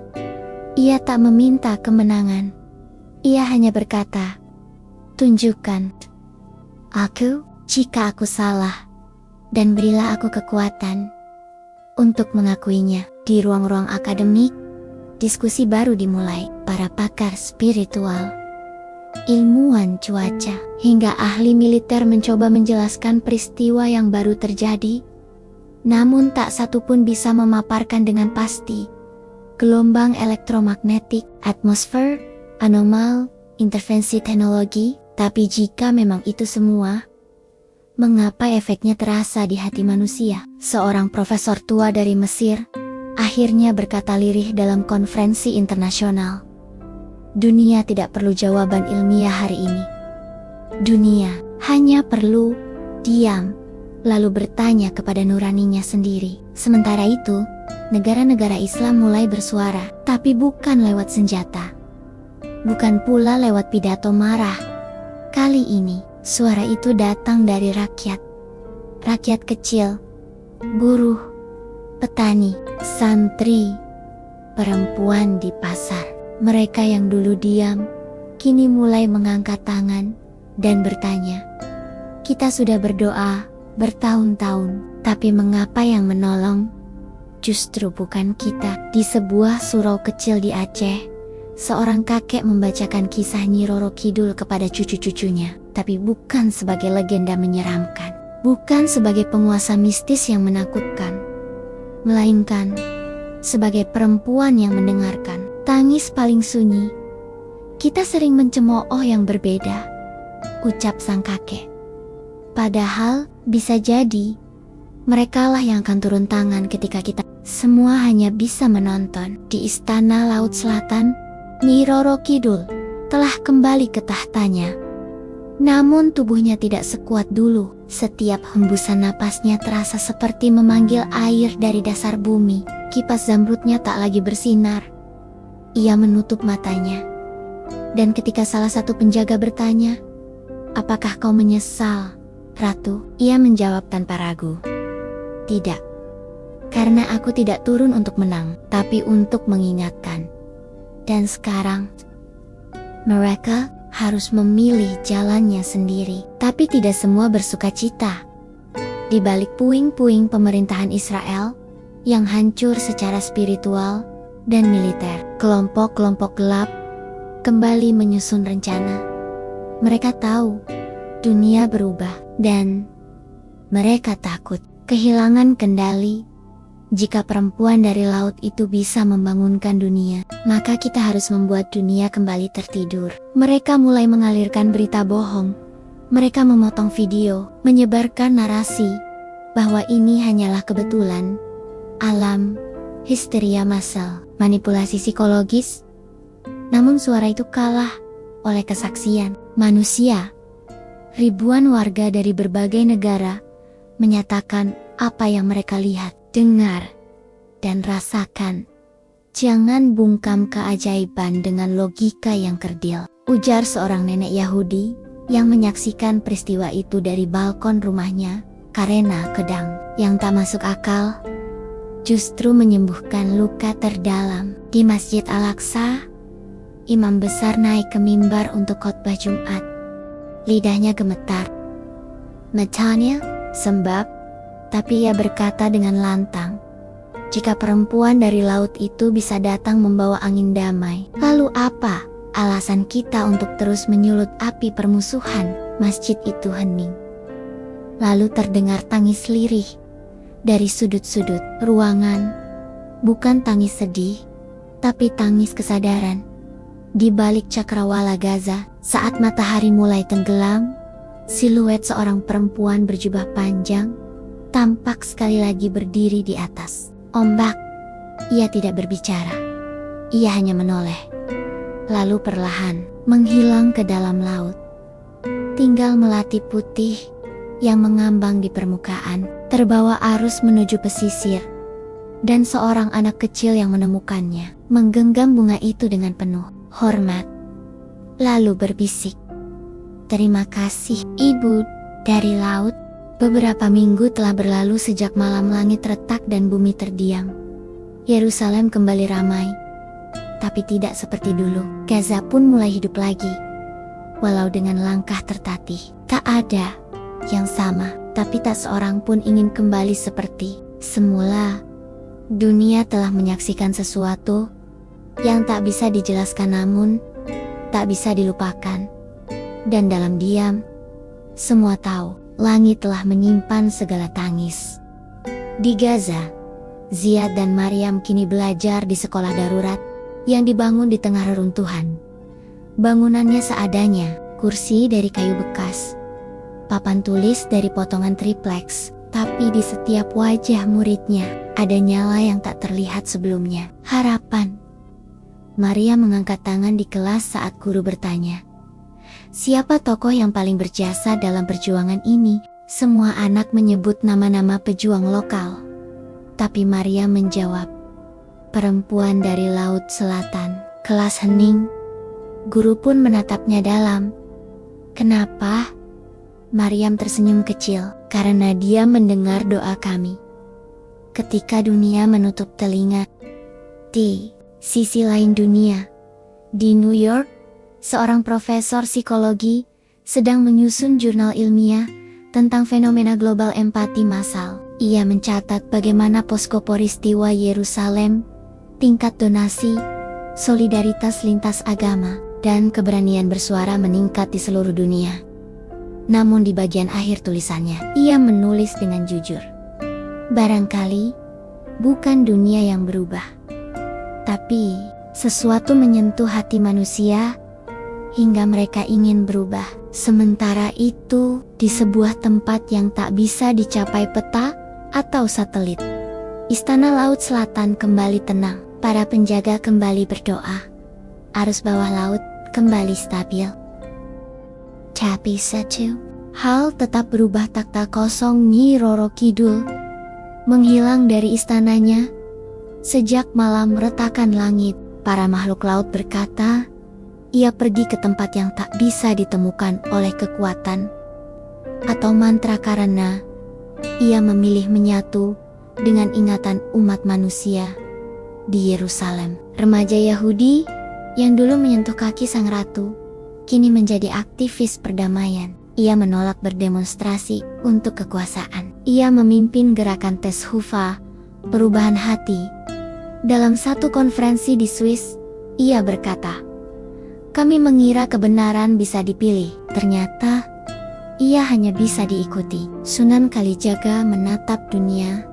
Ia tak meminta kemenangan. Ia hanya berkata, "Tunjukkan aku jika aku salah, dan berilah aku kekuatan untuk mengakuinya." Di ruang-ruang akademik, diskusi baru dimulai. Para pakar spiritual, ilmuwan cuaca, hingga ahli militer mencoba menjelaskan peristiwa yang baru terjadi. Namun tak satu pun bisa memaparkan dengan pasti gelombang elektromagnetik, atmosfer, anomal, intervensi teknologi. Tapi jika memang itu semua, mengapa efeknya terasa di hati manusia? Seorang profesor tua dari Mesir akhirnya berkata lirih dalam konferensi internasional. Dunia tidak perlu jawaban ilmiah hari ini. Dunia hanya perlu diam, lalu bertanya kepada nuraninya sendiri. Sementara itu, negara-negara Islam mulai bersuara, tapi bukan lewat senjata. Bukan pula lewat pidato marah. Kali ini, suara itu datang dari rakyat. Rakyat kecil, buruh, petani, santri, perempuan di pasar. Mereka yang dulu diam, kini mulai mengangkat tangan dan bertanya, "Kita sudah berdoa bertahun-tahun, tapi mengapa yang menolong justru bukan kita?" Di sebuah surau kecil di Aceh, seorang kakek membacakan kisah Nyi Roro Kidul kepada cucu-cucunya, tapi bukan sebagai legenda menyeramkan, bukan sebagai penguasa mistis yang menakutkan, melainkan sebagai perempuan yang mendengarkan. Tangis paling sunyi. Kita sering mencemooh yang berbeda, ucap sang kakek. Padahal bisa jadi merekalah yang akan turun tangan ketika kita semua hanya bisa menonton. Di Istana Laut Selatan, Nyi Roro Kidul telah kembali ke tahtanya. Namun tubuhnya tidak sekuat dulu. Setiap hembusan napasnya terasa seperti memanggil air dari dasar bumi. Kipas zamrudnya tak lagi bersinar. Ia menutup matanya. Dan ketika salah satu penjaga bertanya, "Apakah kau menyesal, Ratu?" Ia menjawab tanpa ragu, "Tidak. Karena aku tidak turun untuk menang, tapi untuk mengingatkan. Dan sekarang, mereka harus memilih jalannya sendiri." Tapi tidak semua bersuka cita. Di balik puing-puing pemerintahan Israel yang hancur secara spiritual dan militer, kelompok-kelompok gelap kembali menyusun rencana. Mereka tahu dunia berubah dan mereka takut kehilangan kendali. Jika perempuan dari laut itu bisa membangunkan dunia, maka kita harus membuat dunia kembali tertidur. Mereka mulai mengalirkan berita bohong. Mereka memotong video, menyebarkan narasi bahwa ini hanyalah kebetulan alam, histeria massal, manipulasi psikologis. Namun suara itu kalah oleh kesaksian manusia. Ribuan warga dari berbagai negara menyatakan apa yang mereka lihat, dengar, dan rasakan. "Jangan bungkam keajaiban dengan logika yang kerdil," ujar seorang nenek Yahudi yang menyaksikan peristiwa itu dari balkon rumahnya, karena kedang yang tak masuk akal justru menyembuhkan luka terdalam. Di Masjid Al-Aqsa, imam besar naik ke mimbar untuk khotbah Jumat. Lidahnya gemetar. Matanya sembab, tapi ia berkata dengan lantang, "Jika perempuan dari laut itu bisa datang membawa angin damai, lalu apa alasan kita untuk terus menyulut api permusuhan?" Masjid itu hening. Lalu terdengar tangis lirih dari sudut-sudut ruangan. Bukan tangis sedih, tapi tangis kesadaran. Di balik cakrawala Gaza, saat matahari mulai tenggelam, siluet seorang perempuan berjubah panjang tampak sekali lagi berdiri di atas ombak. Ia tidak berbicara. Ia hanya menoleh, lalu perlahan menghilang ke dalam laut. Tinggal melati putih yang mengambang di permukaan, terbawa arus menuju pesisir. Dan seorang anak kecil yang menemukannya, menggenggam bunga itu dengan penuh hormat, lalu berbisik, "Terima kasih, Ibu dari laut." Beberapa minggu telah berlalu sejak malam langit retak dan bumi terdiam. Yerusalem kembali ramai, tapi tidak seperti dulu. Gaza pun mulai hidup lagi, walau dengan langkah tertatih. Tak ada yang sama, tapi tak seorang pun ingin kembali seperti semula. Dunia telah menyaksikan sesuatu yang tak bisa dijelaskan, namun tak bisa dilupakan. Dan dalam diam, semua tahu langit telah menyimpan segala tangis. Di Gaza, Ziad dan Maryam kini belajar di sekolah darurat yang dibangun di tengah reruntuhan. Bangunannya seadanya, kursi dari kayu bekas, papan tulis dari potongan tripleks, tapi di setiap wajah muridnya ada nyala yang tak terlihat sebelumnya. Harapan. Maria mengangkat tangan di kelas saat guru bertanya, "Siapa tokoh yang paling berjasa dalam perjuangan ini?" Semua anak menyebut nama-nama pejuang lokal. Tapi Maria menjawab, "Perempuan dari Laut Selatan." Kelas hening. Guru pun menatapnya dalam. "Kenapa?" Maryam tersenyum kecil, "Karena dia mendengar doa kami." Ketika dunia menutup telinga. Di sisi lain dunia, di New York, seorang profesor psikologi sedang menyusun jurnal ilmiah tentang fenomena global empati massal. Ia mencatat bagaimana posko peristiwa Yerusalem, tingkat donasi, solidaritas lintas agama, dan keberanian bersuara meningkat di seluruh dunia. Namun di bagian akhir tulisannya, ia menulis dengan jujur, "Barangkali bukan dunia yang berubah, tapi sesuatu menyentuh hati manusia hingga mereka ingin berubah." Sementara itu, di sebuah tempat yang tak bisa dicapai peta atau satelit, Istana Laut Selatan kembali tenang. Para penjaga kembali berdoa. Arus bawah laut kembali stabil. Tapi satu hal tetap berubah. Takhta kosong Nyi Roro Kidul menghilang dari istananya. Sejak malam retakan langit, para makhluk laut berkata, ia pergi ke tempat yang tak bisa ditemukan oleh kekuatan atau mantra karena ia memilih menyatu dengan ingatan umat manusia. Di Yerusalem, remaja Yahudi yang dulu menyentuh kaki sang ratu, kini menjadi aktivis perdamaian. Ia menolak berdemonstrasi untuk kekuasaan. Ia memimpin gerakan Teshuva, perubahan hati. Dalam satu konferensi di Swiss, ia berkata, "Kami mengira kebenaran bisa dipilih, ternyata ia hanya bisa diikuti." Sunan Kalijaga menatap dunia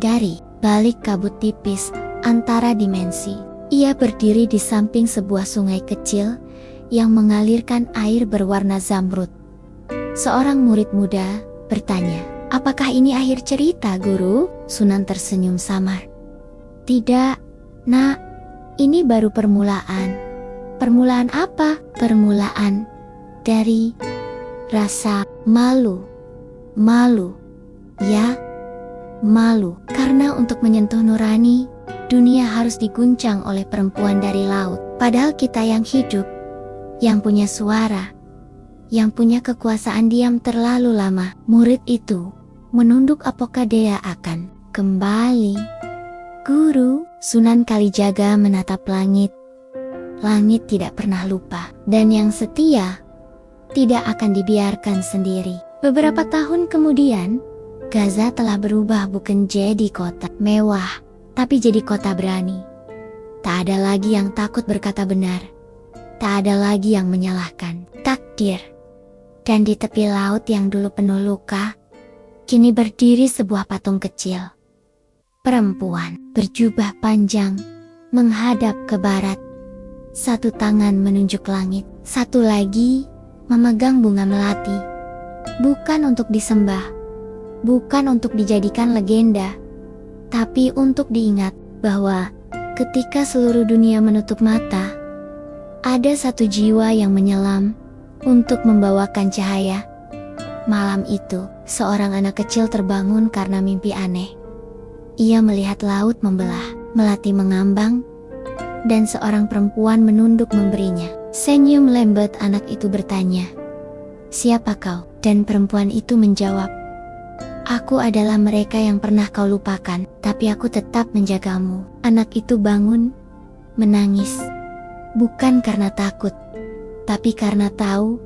dari balik kabut tipis antara dimensi. Ia berdiri di samping sebuah sungai kecil yang mengalirkan air berwarna zamrud. Seorang murid muda bertanya, "Apakah ini akhir cerita, Guru?" Sunan tersenyum samar. "Tidak, Nak. Ini baru permulaan." "Permulaan apa?" "Permulaan dari rasa malu." "Malu?" "Ya, malu. Karena untuk menyentuh nurani, dunia harus diguncang oleh perempuan dari laut. Padahal kita yang hidup, yang punya suara, yang punya kekuasaan diam terlalu lama." Murid itu menunduk. "Apakah dia akan kembali, Guru?" Sunan Kalijaga menatap langit. Langit tidak pernah lupa, dan yang setia tidak akan dibiarkan sendiri. Beberapa tahun kemudian, Gaza telah berubah bukan jadi kota mewah, tapi jadi kota berani. Tak ada lagi yang takut berkata benar. Tak ada lagi yang menyalahkan takdir. Dan di tepi laut yang dulu penuh luka, kini berdiri sebuah patung kecil. Perempuan berjubah panjang menghadap ke barat. Satu tangan menunjuk langit, satu lagi memegang bunga melati. Bukan untuk disembah, bukan untuk dijadikan legenda, tapi untuk diingat bahwa ketika seluruh dunia menutup mata, ada satu jiwa yang menyelam untuk membawakan cahaya. Malam itu, seorang anak kecil terbangun karena mimpi aneh. Ia melihat laut membelah, melati mengambang, dan seorang perempuan menunduk memberinya. Senyum lembut anak itu bertanya, "Siapa kau?" Dan perempuan itu menjawab, "Aku adalah mereka yang pernah kau lupakan, tapi aku tetap menjagamu." Anak itu bangun, menangis, bukan karena takut, tapi karena tahu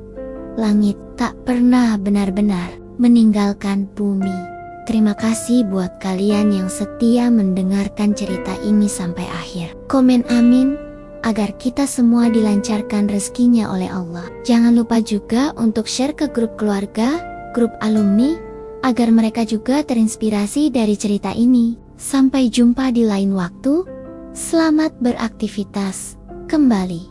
langit tak pernah benar-benar meninggalkan bumi. Terima kasih buat kalian yang setia mendengarkan cerita ini sampai akhir. Komen amin agar kita semua dilancarkan rezekinya oleh Allah. Jangan lupa juga untuk share ke grup keluarga, grup alumni, agar mereka juga terinspirasi dari cerita ini. Sampai jumpa di lain waktu. Selamat beraktivitas kembali.